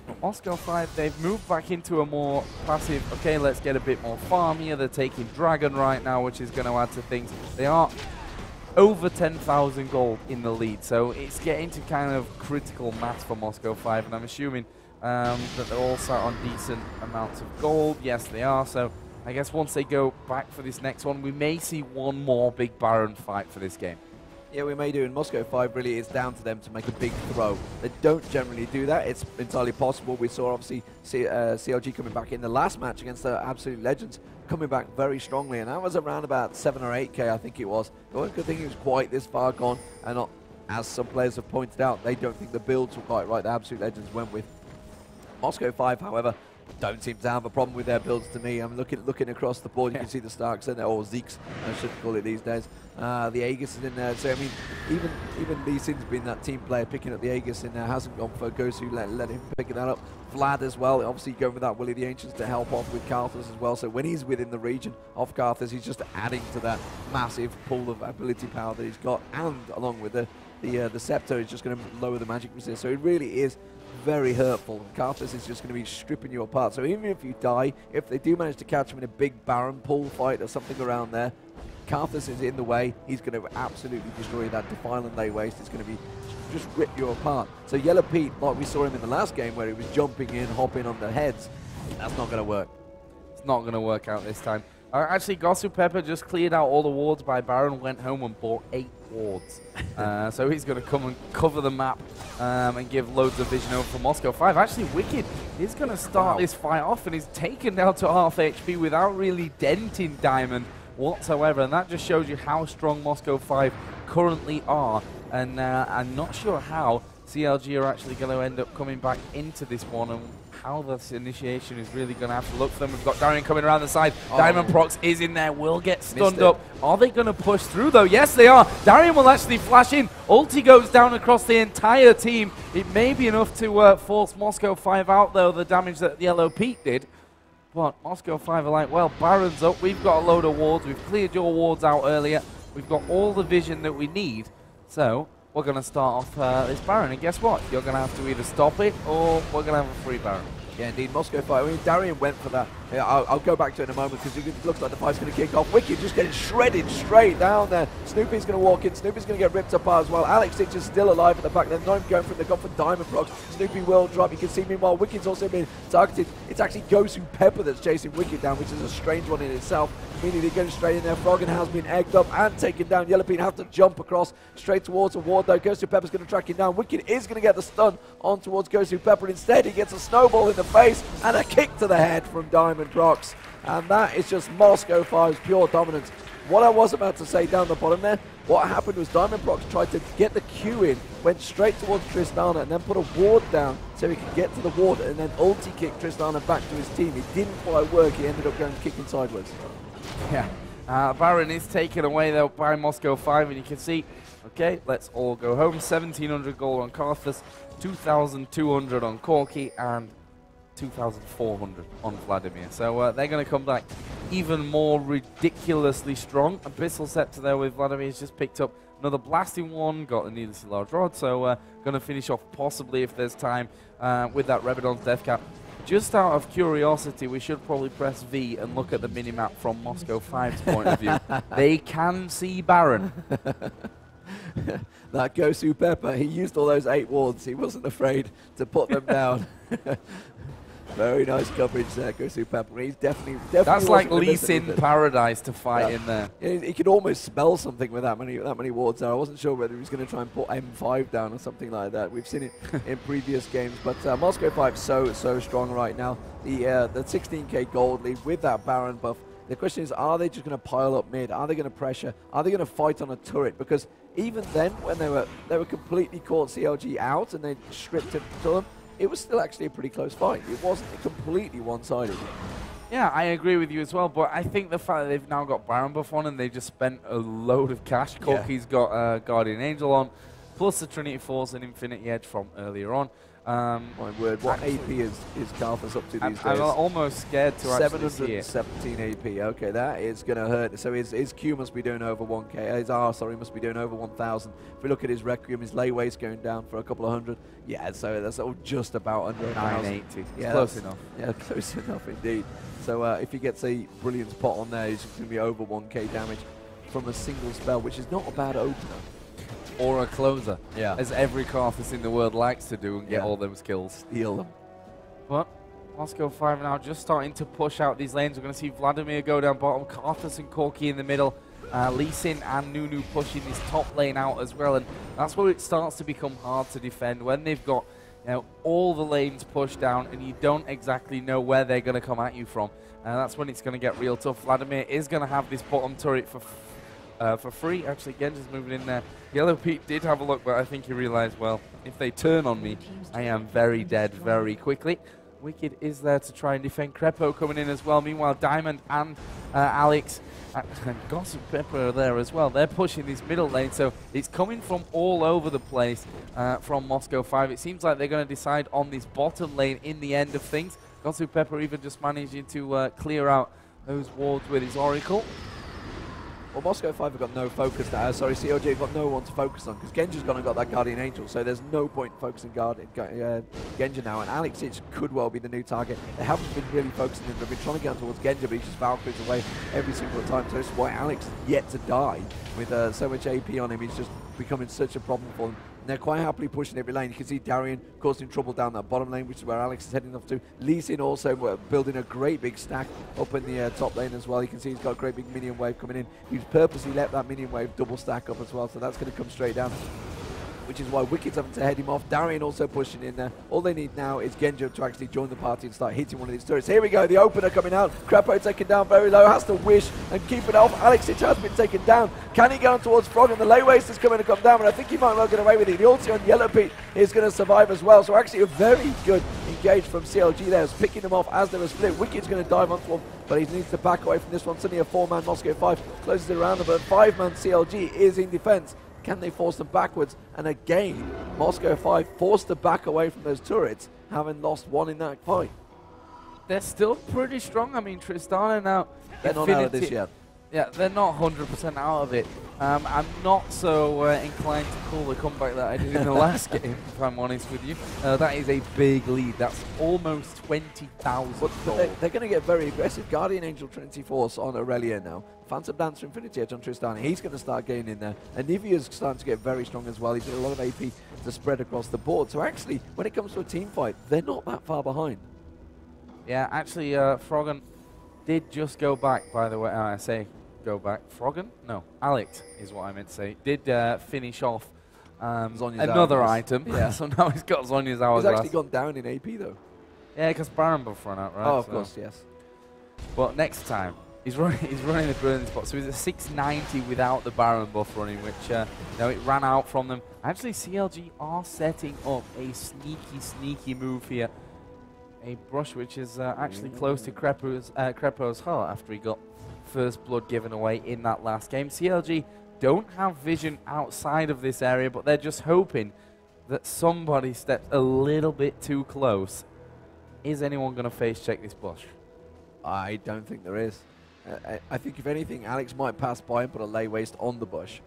But Moscow 5, they've moved back into a more passive, okay, let's get a bit more farm here. They're taking Dragon right now, which is going to add to things. They are over 10,000 gold in the lead, so it's getting to kind of critical mass for Moscow 5, and I'm assuming that they're all sat on decent amounts of gold. Yes, they are, so I guess once they go back for this next one, we may see one more big Baron fight for this game. Yeah, we may do, and Moscow 5 really is down to them to make a big throw. They don't generally do that. It's entirely possible. We saw, obviously, CLG coming back in the last match against the Absolute Legends, coming back very strongly, and that was around about 7 or 8k, I think it was. The one good thing he was quite this far gone, and not, as some players have pointed out, they don't think the builds were quite right. The Absolute Legends went with. Moscow 5, however, don't seem to have a problem with their builds to me. I'm looking across the board, you can see the Starks in there, or Zeeks, I should call it these days. The Aegis is in there, so I mean, even Lee Sin's been that team player picking up the Aegis in there, hasn't gone for Gosu, let him pick that up. Vlad as well, obviously going with that Willie the Ancients to help off with Karthus as well, so when he's within the region of Karthus, he's just adding to that massive pool of ability power that he's got, and along with the Scepter, is just going to lower the magic resist, so it really is very hurtful. Karthus is just going to be stripping you apart. So even if you die, if they do manage to catch him in a big Baron pool fight or something around there, Karthus is in the way. He's going to absolutely destroy that Defile and Lay Waste. It's going to be just rip you apart. So Yellow Pete, like we saw him in the last game where he was jumping in, hopping on the heads, that's not going to work. It's not going to work out this time. Actually, Gosu Pepper just cleared out all the wards by Baron, went home and bought 8 wards. So he's going to come and cover the map and give loads of vision over for Moscow 5. Actually, Wicked is going to start this fight off, and he's taken down to half HP without really denting Diamond whatsoever. And that just shows you how strong Moscow 5 currently are. And I'm not sure how CLG are actually going to end up coming back into this one, and how this initiation is really going to have to look for them. We've got Darian coming around the side. Diamond Prox is in there, will get stunned up. Are they going to push through, though? Yes, they are. Darian will actually flash in. Ulti goes down across the entire team. It may be enough to force Moscow 5 out, though, the damage that Yellow Pete did. But Moscow 5 are like, well, Baron's up. We've got a load of wards. We've cleared your wards out earlier. We've got all the vision that we need. So we're going to start off this Baron, and guess what? You're going to have to either stop it, or we're going to have a free Baron. Yeah, indeed, Moscow 5. I mean, Darian went for that. Yeah, I'll go back to it in a moment because it looks like the fight's going to kick off. Wicked just getting shredded straight down there. Snoopy's going to walk in. Snoopy's going to get ripped apart as well. Alex Itch is still alive at the back. They're not even going for it. They've gone for Diamond Prox. Snoopy will drop. You can see, meanwhile, Wicked's also being targeted. It's actually Gosu Pepper that's chasing Wicked down, which is a strange one in itself. Meaning they're going straight in there. Froggen has been egged up and taken down. Yellow Pete have to jump across straight towards a ward, though. Gosu Pepper's going to track him down. Wicked is going to get the stun on towards Gosu Pepper. Instead, he gets a snowball in the face and a kick to the head from Diamond Prox. And that is just Moscow 5's pure dominance. What I was about to say down the bottom there, what happened was Diamond Prox tried to get the Q in, went straight towards Tristana, and then put a ward down so he could get to the ward, and then ulti kick Tristana back to his team. It didn't quite work. He ended up going kicking sideways. Yeah. Baron is taken away, though, by Moscow 5, and you can see, okay, let's all go home. 1,700 gold on Karthus, 2,200 on Corki, and 2,400 on Vladimir. So they're going to come back even more ridiculously strong. Abyssal Scepter there with Vladimir has just picked up another blasting one, got a needlessly large rod, so going to finish off possibly, if there's time, with that Rebidon's Death Cap. Just out of curiosity, we should probably press V and look at the minimap from Moscow 5's point of view. They can see Baron. That Gosu Pepper, he used all those 8 wards. He wasn't afraid to put them down. Very nice coverage there, goes through Pepper. He's definitely That's like wasn't Lee Sin paradise to fight in there. He could almost spell something with that many wards there. I wasn't sure whether he was going to try and put M5 down or something like that. We've seen it in previous games, but Moscow 5 so strong right now. The 16k gold lead with that Baron buff. The question is, are they just going to pile up mid? Are they going to pressure? Are they going to fight on a turret? Because even then, when they were completely caught CLG out and they stripped it to them, it was still actually a pretty close fight. It wasn't completely one-sided. Yeah, I agree with you as well, but I think the fact that they've now got Baron buff on and they just spent a load of cash. Corki's got Guardian Angel on, plus the Trinity Force and Infinity Edge from earlier on. My word, what AP is Karthus up to these days? I'm almost scared to actually see it. 717 AP. Okay, that is going to hurt. So his Q must be doing over 1k. His R, sorry, must be doing over 1,000. If we look at his Requiem, his layways going down for a couple of hundred. Yeah, so that's all just about under 980. Yeah, close enough. Yeah, close enough indeed. So if he gets a brilliant pot on there, he's going to be over 1k damage from a single spell, which is not a bad opener. Or a closer, as every Karthus in the world likes to do and get all those kills. Steal them. But Moscow 5 now just starting to push out these lanes. We're going to see Vladimir go down bottom, Karthus and Corki in the middle, Lee Sin and Nunu pushing this top lane out as well, and that's where it starts to become hard to defend, when they've got all the lanes pushed down and you don't exactly know where they're going to come at you from. That's when it's going to get real tough. Vladimir is going to have this bottom turret for free. Actually, Genji's moving in there. Yellow Pete did have a look, but I think he realized, well, if they turn on me, I am very dead very quickly. Wicked is there to try and defend. Crepo coming in as well. Meanwhile, Diamond and Alex and Gossip Pepper are there as well. They're pushing this middle lane, so it's coming from all over the place from Moscow 5. It seems like they're going to decide on this bottom lane in the end of things. Gossip Pepper even just managing to clear out those wards with his Oracle. Well, Moscow 5 have got no focus now. Sorry, CLG have got no one to focus on because Genji's gone and got that Guardian Angel, so there's no point focusing Genji now. And Alex Itch could well be the new target. They haven't been really focusing him. They've been trying to get towards Genji, but he's just Valkyries away every single time. So this is why Alex is yet to die with so much AP on him. He's just becoming such a problem for them. And they're quite happily pushing every lane. You can see Darian causing trouble down that bottom lane, which is where Alex is heading off to. Lee Sin also building a great big stack up in the top lane as well. You can see he's got a great big minion wave coming in. He's purposely let that minion wave double stack up as well, so that's going to come straight down, which is why Wicked's having to head him off. Darian also pushing in there. All they need now is Genji to actually join the party and start hitting one of these turrets. Here we go, the opener coming out. Crepo taken down very low, has to wish and keep it off. Alex Itch has been taken down. Can he go on towards Frog? And the lay waste is coming to come down, but I think he might well get away with it. The ulti on Yellow Pete is going to survive as well. So actually a very good engage from CLG there, picking them off as they were split. Wicked's going to dive onto him, but he needs to back away from this one. Suddenly a 4-man Moscow 5 closes it around them, but 5-man CLG is in defense. Can they force them backwards? And again, Moscow 5 forced to back away from those turrets, having lost one in that fight. They're still pretty strong. I mean, Tristana now. They're not out of this yet. Yeah, they're not 100% out of it. I'm not so inclined to call the comeback that I did in the last game, if I'm honest with you. That is a big lead. That's almost 20,000 gold. They're going to get very aggressive. Guardian Angel Trinity Force on Aurelia now. Phantom Dancer Infinity Edge on Tristana. He's going to start gaining in there. And Nivea's starting to get very strong as well. He's got a lot of AP to spread across the board. So actually, when it comes to a team fight, they're not that far behind. Yeah, actually, Froggen did just go back, by the way. I say go back. Froggen? No, Alex is what I meant to say. Did finish off another item. Yeah. So now he's got Zhonya's hourglass. He's actually gone down in AP, though. Yeah, because Baron buff ran out, right? Oh, of course, yes. But next time, he's running the burning spot. So he's at 690 without the Baron buff running, which it ran out from them. Actually, CLG are setting up a sneaky move here. A brush which is actually close to Crepo's heart after he got first blood given away in that last game. CLG don't have vision outside of this area, but they're just hoping that somebody steps a little bit too close. Is anyone going to face check this bush? I don't think there is. I think if anything, Alex might pass by and put a lay waste on the bush,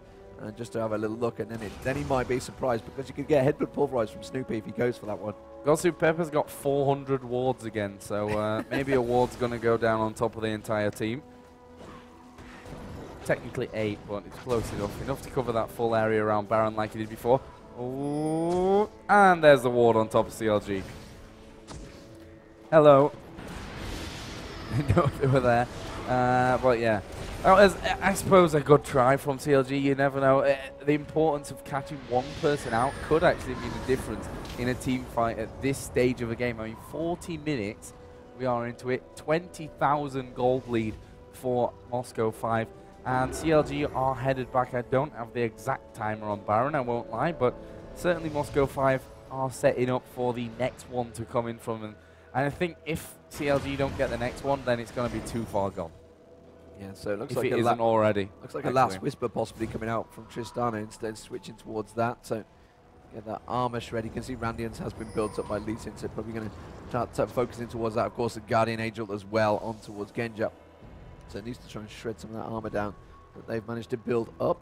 just to have a little look, and then he might be surprised because you could get headbutt pulverized from Snoopy if he goes for that one. Gossip Pepper's got 400 wards again, so maybe a ward's going to go down on top of the entire team. Technically 8, but it's close enough to cover that full area around Baron like he did before. Ooh, and there's the ward on top of CLG. Hello. No, they were there. But yeah. I suppose a good try from CLG, you never know. The importance of catching one person out could actually mean a difference in a team fight at this stage of a game. I mean, 40 minutes, we are into it. 20,000 gold lead for Moscow 5. And CLG are headed back. I don't have the exact timer on Baron, I won't lie, but certainly Moscow 5 are setting up for the next one to come in from them. And I think if CLG don't get the next one, then it's going to be too far gone. Yeah, so it looks if like it isn't already. Looks like a last whisper possibly coming out from Tristana, instead switching towards that. So get that armor shred. You can see Randians has been built up by Lee Sin, so probably going to start focusing towards that. Of course, the Guardian Angel as well on towards Genja. So it needs to try and shred some of that armor down that they've managed to build up.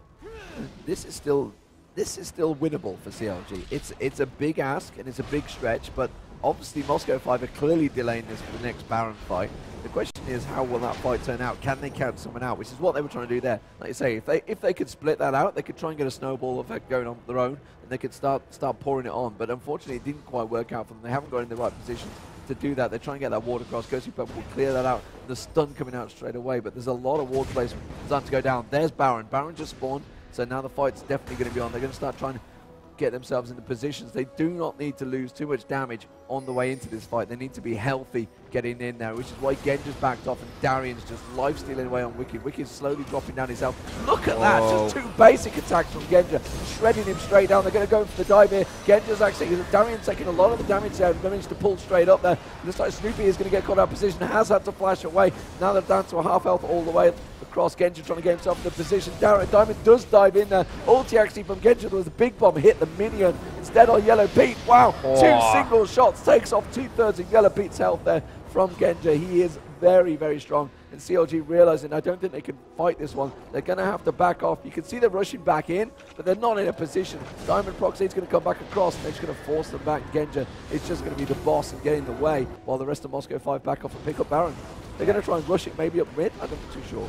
And this is still winnable for CLG. It's a big ask and it's a big stretch, but obviously Moscow 5 are clearly delaying this for the next Baron fight. The question is, how will that fight turn out? Can they count someone out? Which is what they were trying to do there. Like you say, if they could split that out, they could try and get a snowball effect going on their own, and they could start pouring it on. But unfortunately, it didn't quite work out for them. They haven't got in the right position to do that. They're trying to get that ward across. Ghostly Purple will clear that out. The stun coming out straight away, but there's a lot of ward placement starting to go down. There's Baron. Baron just spawned, so now the fight's definitely going to be on. They're going to start trying to get themselves into positions. They do not need to lose too much damage on the way into this fight. They need to be healthy getting in there, which is why Genja's backed off and Darian's just life-stealing away on Wicked. Wicked's slowly dropping down his health. Look at that, just two basic attacks from Genja, shredding him straight down. They're going to go for the dive here. Genja's actually, Darian's taking a lot of the damage there, managed to pull straight up there. Looks like Snoopy is going to get caught out of position, has had to flash away. Now they're down to a half health all the way across. Genja trying to get himself in the position. Diamond does dive in there. Ulti actually from Genja, there was a big bomb, hit the minion instead on Yellow Pete. Wow, two single shots, takes off 2/3 of Yellow Pete's health there from Genja. He is very, very strong. And CLG realizing, I don't think they can fight this one. They're going to have to back off. You can see they're rushing back in, but they're not in a position. Diamond Proxy's going to come back across, and they're just going to force them back. Genja is just going to be the boss and get in the way, while the rest of Moscow 5 back off and pick up Baron. They're going to try and rush it maybe up mid. I'm not too sure.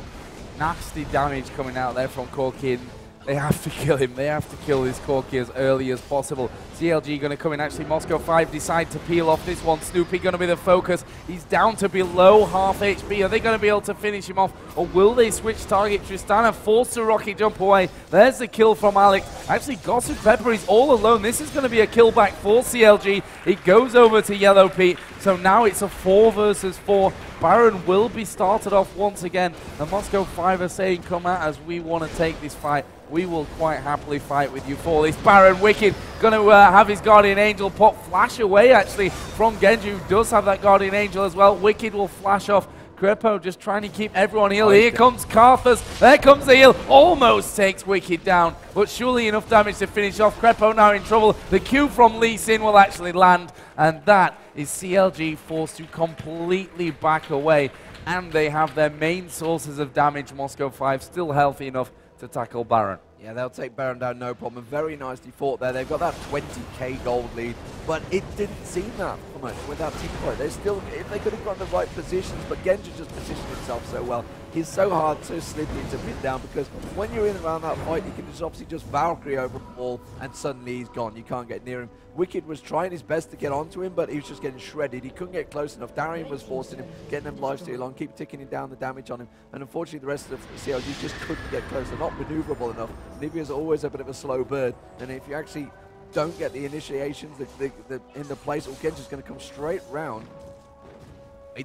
Nasty damage coming out there from Corki. They have to kill him. They have to kill this Corki as early as possible. CLG going to come in. Actually, Moscow 5 decide to peel off this one. Snoopy going to be the focus. He's down to below half HP. Are they going to be able to finish him off? Or will they switch target? Tristana forced to rocket jump away. There's the kill from Alex. Actually, Gossip Pepper is all alone. This is going to be a kill back for CLG. It goes over to Yellow Pete. So now it's a 4 versus 4. Baron will be started off once again. The Moscow 5 are saying, come out as we want to take this fight. We will quite happily fight with you for this. Baron Wicked going to have his Guardian Angel pop flash away actually from Genji, who does have that Guardian Angel as well. Wicked will flash off. Crepo just trying to keep everyone healed. Here comes Carthus. There comes the heal. Almost takes Wicked down, but surely enough damage to finish off. Crepo now in trouble. The Q from Lee Sin will actually land, and that is CLG forced to completely back away. And they have their main sources of damage, Moscow 5, still healthy enough to tackle Baron. Yeah, they'll take Baron down, no problem. Very nicely fought there. They've got that 20k gold lead, but it didn't seem that much with that team fight. They still, if they could have got in the right positions, but Genja just positioned himself so well. He's so hard, so slippery to pin down, because when you're in around that fight, you can just obviously just Valkyrie over the wall, and suddenly he's gone. You can't get near him. Wicked was trying his best to get onto him, but he was just getting shredded. He couldn't get close enough. Darian was forcing him, getting him lifesteal on, keep ticking him down the damage on him. And unfortunately, the rest of the CLG just couldn't get close. They're not maneuverable enough. Nivea's always a bit of a slow bird. And if you actually don't get the initiations in the place, Genja's going to come straight round.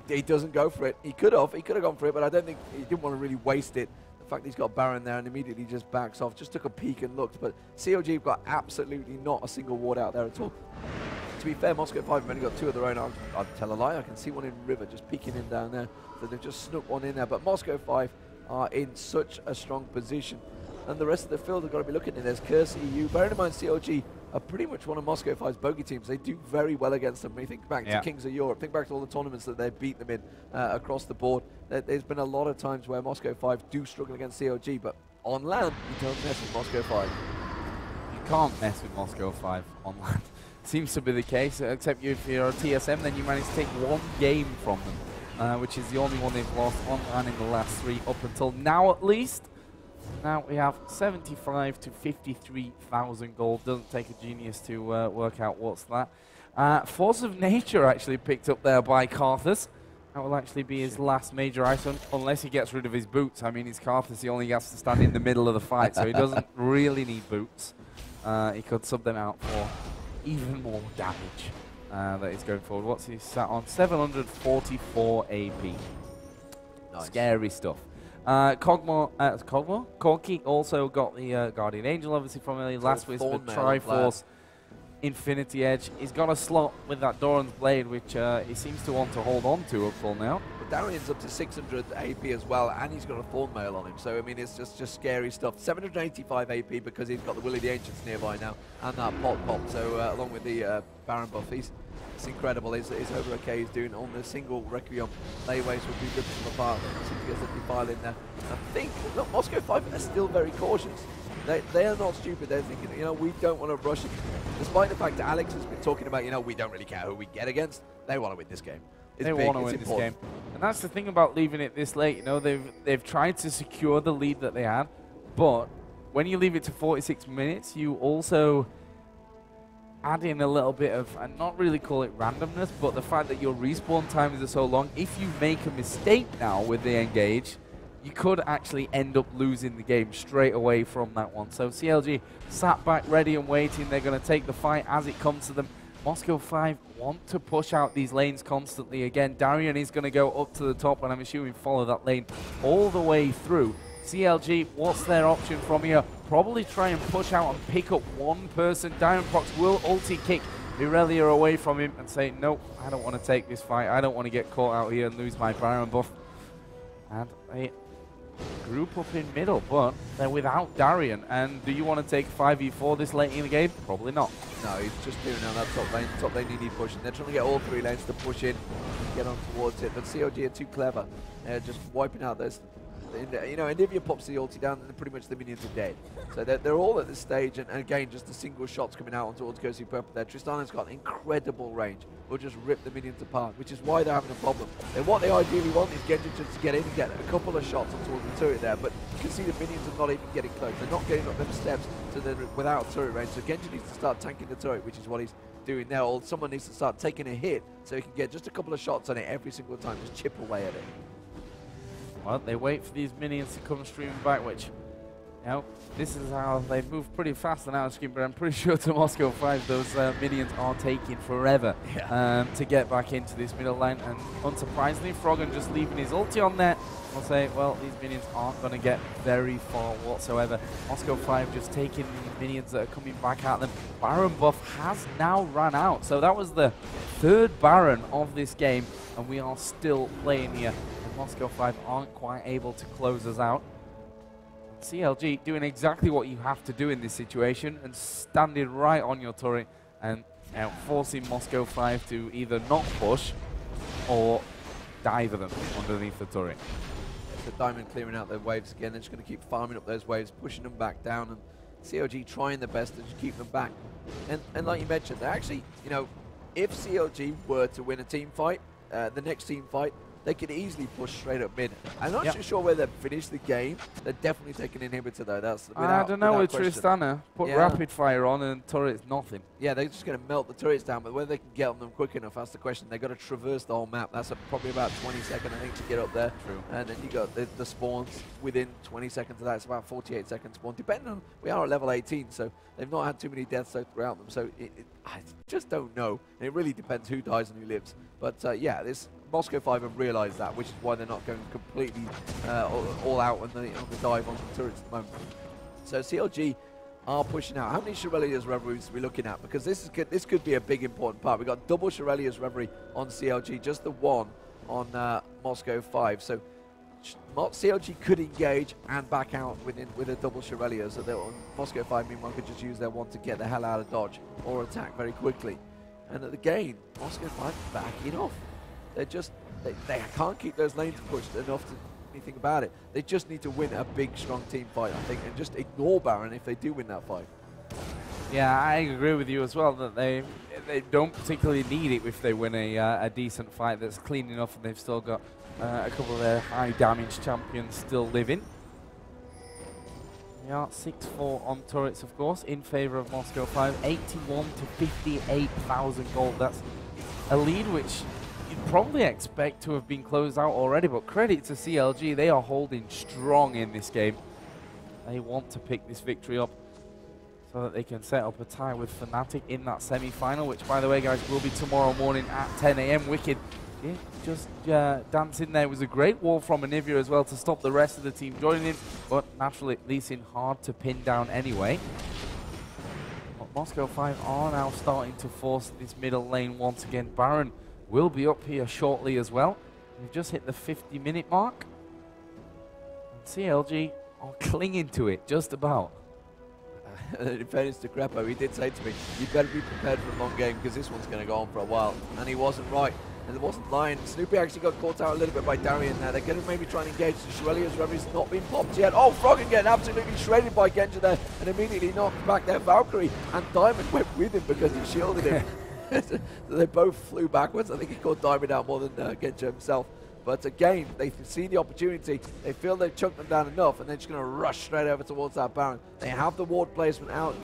He doesn't go for it. He could have gone for it, but I don't think he didn't want to really waste it. The fact that he's got Baron there and immediately just backs off, just took a peek and looked, but CLG have got absolutely not a single ward out there at all. To be fair, Moscow 5 have only got 2 of their own. I'll tell a lie, I can see one in River just peeking in down there, so they've just snuck one in there, but Moscow 5 are in such a strong position, and the rest of the field have got to be looking at this. CLG.eu, bearing in mind CLG are pretty much one of Moscow 5's bogey teams. They do very well against them. When you think back to Kings of Europe, think back to all the tournaments that they've beat them in across the board. There's been a lot of times where Moscow 5 do struggle against CLG, but on land, you don't mess with Moscow 5. You can't mess with Moscow 5 on land. Seems to be the case, except if you're a TSM, then you manage to take 1 game from them, which is the only one they've lost on land in the last 3 up until now at least. Now we have 75 to 53,000 gold. Doesn't take a genius to work out what's that. Force of Nature actually picked up there by Karthus. That will actually be his last major item, unless he gets rid of his boots. I mean, he's Karthus, he only has to stand in the middle of the fight, so he doesn't really need boots. He could sub them out for even more damage that he's going forward. What's he sat on? 744 AP. Nice. Scary stuff. Corki also got the Guardian Angel, obviously, from early last week with Triforce. Infinity Edge. He's got a slot with that Doran's Blade, which he seems to want to hold on to up till now. But Darian's up to 600 AP as well, and he's got a Thorn Mail on him. So, I mean, it's just scary stuff. 785 AP because he's got the Will of the Ancients nearby now, and that Pop. So, along with the Baron buff, it's incredible. His over OK he's doing on the single Requiem. Layways will be ripped them apart. See if he gets a defile in there. I think, look, Moscow 5 are still very cautious. They are not stupid. They're thinking, you know, we don't want to rush it. Despite the fact that Alex has been talking about, you know, we don't really care who we get against. They want to win this game. They want to win this game. And that's the thing about leaving it this late. You know, they've tried to secure the lead that they had. But when you leave it to 46 minutes, you also add in a little bit of, and not really call it randomness, but the fact that your respawn times are so long. If you make a mistake now with the engage, you could actually end up losing the game straight away from that one. So CLG sat back ready and waiting. They're going to take the fight as it comes to them. Moscow 5 want to push out these lanes constantly. Again, Darian is going to go up to the top, and I'm assuming follow that lane all the way through. CLG, what's their option from here? Probably try and push out and pick up one person. Diamond Prox will ulti kick Irelia away from him and say, nope, I don't want to take this fight. I don't want to get caught out here and lose my Baron buff. And they group up in middle, but they're without Darian. And do you want to take 5v4 this late in the game? Probably not. No, he's just doing on that top lane. Top lane you need pushing. They're trying to get all three lanes to push in, get on towards it. But CLG are too clever. They're just wiping out this. You know, and if you pops the ulti down, then pretty much the minions are dead. So they're all at this stage, and again, just the single shots coming out on towards Ghostly Purple there. Tristana's got incredible range. Will just rip the minions apart, which is why they're having a problem. And what they ideally want is Genji just to get in and get a couple of shots on towards the turret there, but you can see the minions are not even getting close. They're not getting up them steps to the without turret range. So Genji needs to start tanking the turret, which is what he's doing now. Or someone needs to start taking a hit so he can get just a couple of shots on it every single time, just chip away at it. Well, they wait for these minions to come streaming back, which, you know, this is how they move pretty fast on our screen, but I'm pretty sure to Moscow 5, those minions are taking forever to get back into this middle line. And unsurprisingly, Froggen just leaving his ulti on there. I'll say, well, these minions aren't going to get very far whatsoever. Moscow 5 just taking the minions that are coming back at them. Baron buff has now run out. So that was the third Baron of this game, and we are still playing here. And Moscow 5 aren't quite able to close us out. CLG doing exactly what you have to do in this situation and standing right on your turret and forcing Moscow 5 to either not push or dive them underneath the turret. The Diamond clearing out their waves again. They're just going to keep farming up those waves, pushing them back down, and CLG trying their best to just keep them back. And like you mentioned, they're actually, you know, if CLG were to win a team fight, the next team fight, they could easily push straight up mid. I'm not too sure where they've finished the game. They're definitely taking inhibitor though. That's I don't know with Tristana. Put rapid fire on and turret's nothing. Yeah, they're just going to melt the turrets down, but whether they can get on them quick enough, that's the question. They've got to traverse the whole map. That's probably about 20 seconds, I think, to get up there. True. And then you got the spawns within 20 seconds of that. It's about 48 seconds spawn. Depending on, we are at level 18, so they've not had too many deaths throughout them. So I just don't know. And it really depends who dies and who lives. But yeah, this Moscow 5 have realised that, which is why they're not going completely all out on the dive on the turrets at the moment. So CLG are pushing out. How many Shirelia's Reveries are we looking at? Because this could be a big important part. We've got double Shirelia's Reverie on CLG, just the one on Moscow 5. So CLG could engage and back out with a double Shirelia. So Moscow 5 meanwhile could just use their one to get the hell out of dodge or attack very quickly. And again, Moscow 5 backing off. They're just, they can't keep those lanes pushed enough to do anything about it. They just need to win a big, strong team fight, I think, and just ignore Baron if they do win that fight. Yeah, I agree with you as well that they don't particularly need it if they win a decent fight that's clean enough and they've still got a couple of their high damage champions still living. We are 6-4 on turrets, of course, in favor of Moscow 5. 81 to 58,000 gold. That's a lead which you'd probably expect to have been closed out already, but credit to CLG. They are holding strong in this game. They want to pick this victory up so that they can set up a tie with Fnatic in that semi-final, which, by the way, guys, will be tomorrow morning at 10 AM. Wicked, yeah, just dancing there. It was a great wall from Anivia as well to stop the rest of the team joining him, but naturally, Lee Sin hard to pin down anyway. But Moscow 5 are now starting to force this middle lane once again. Baron will be up here shortly as well. We've just hit the 50-minute mark. And CLG are clinging to it, just about. In fairness to Greppo, he did say to me, you better be prepared for a long game because this one's going to go on for a while. And he wasn't right. And it wasn't lying. Snoopy actually got caught out a little bit by Darien there. They're going to maybe try and engage. The Shurelya's Reveille's not been popped yet. Oh, Froggen getting absolutely shredded by Genja there and immediately knocked back their Valkyrie. And Diamond went with him because he shielded him. So they both flew backwards. I think he caught Diamond out more than Genja himself. But again, they see the opportunity. They feel they've chunked them down enough, and they're just going to rush straight over towards that Baron. They have the ward placement out.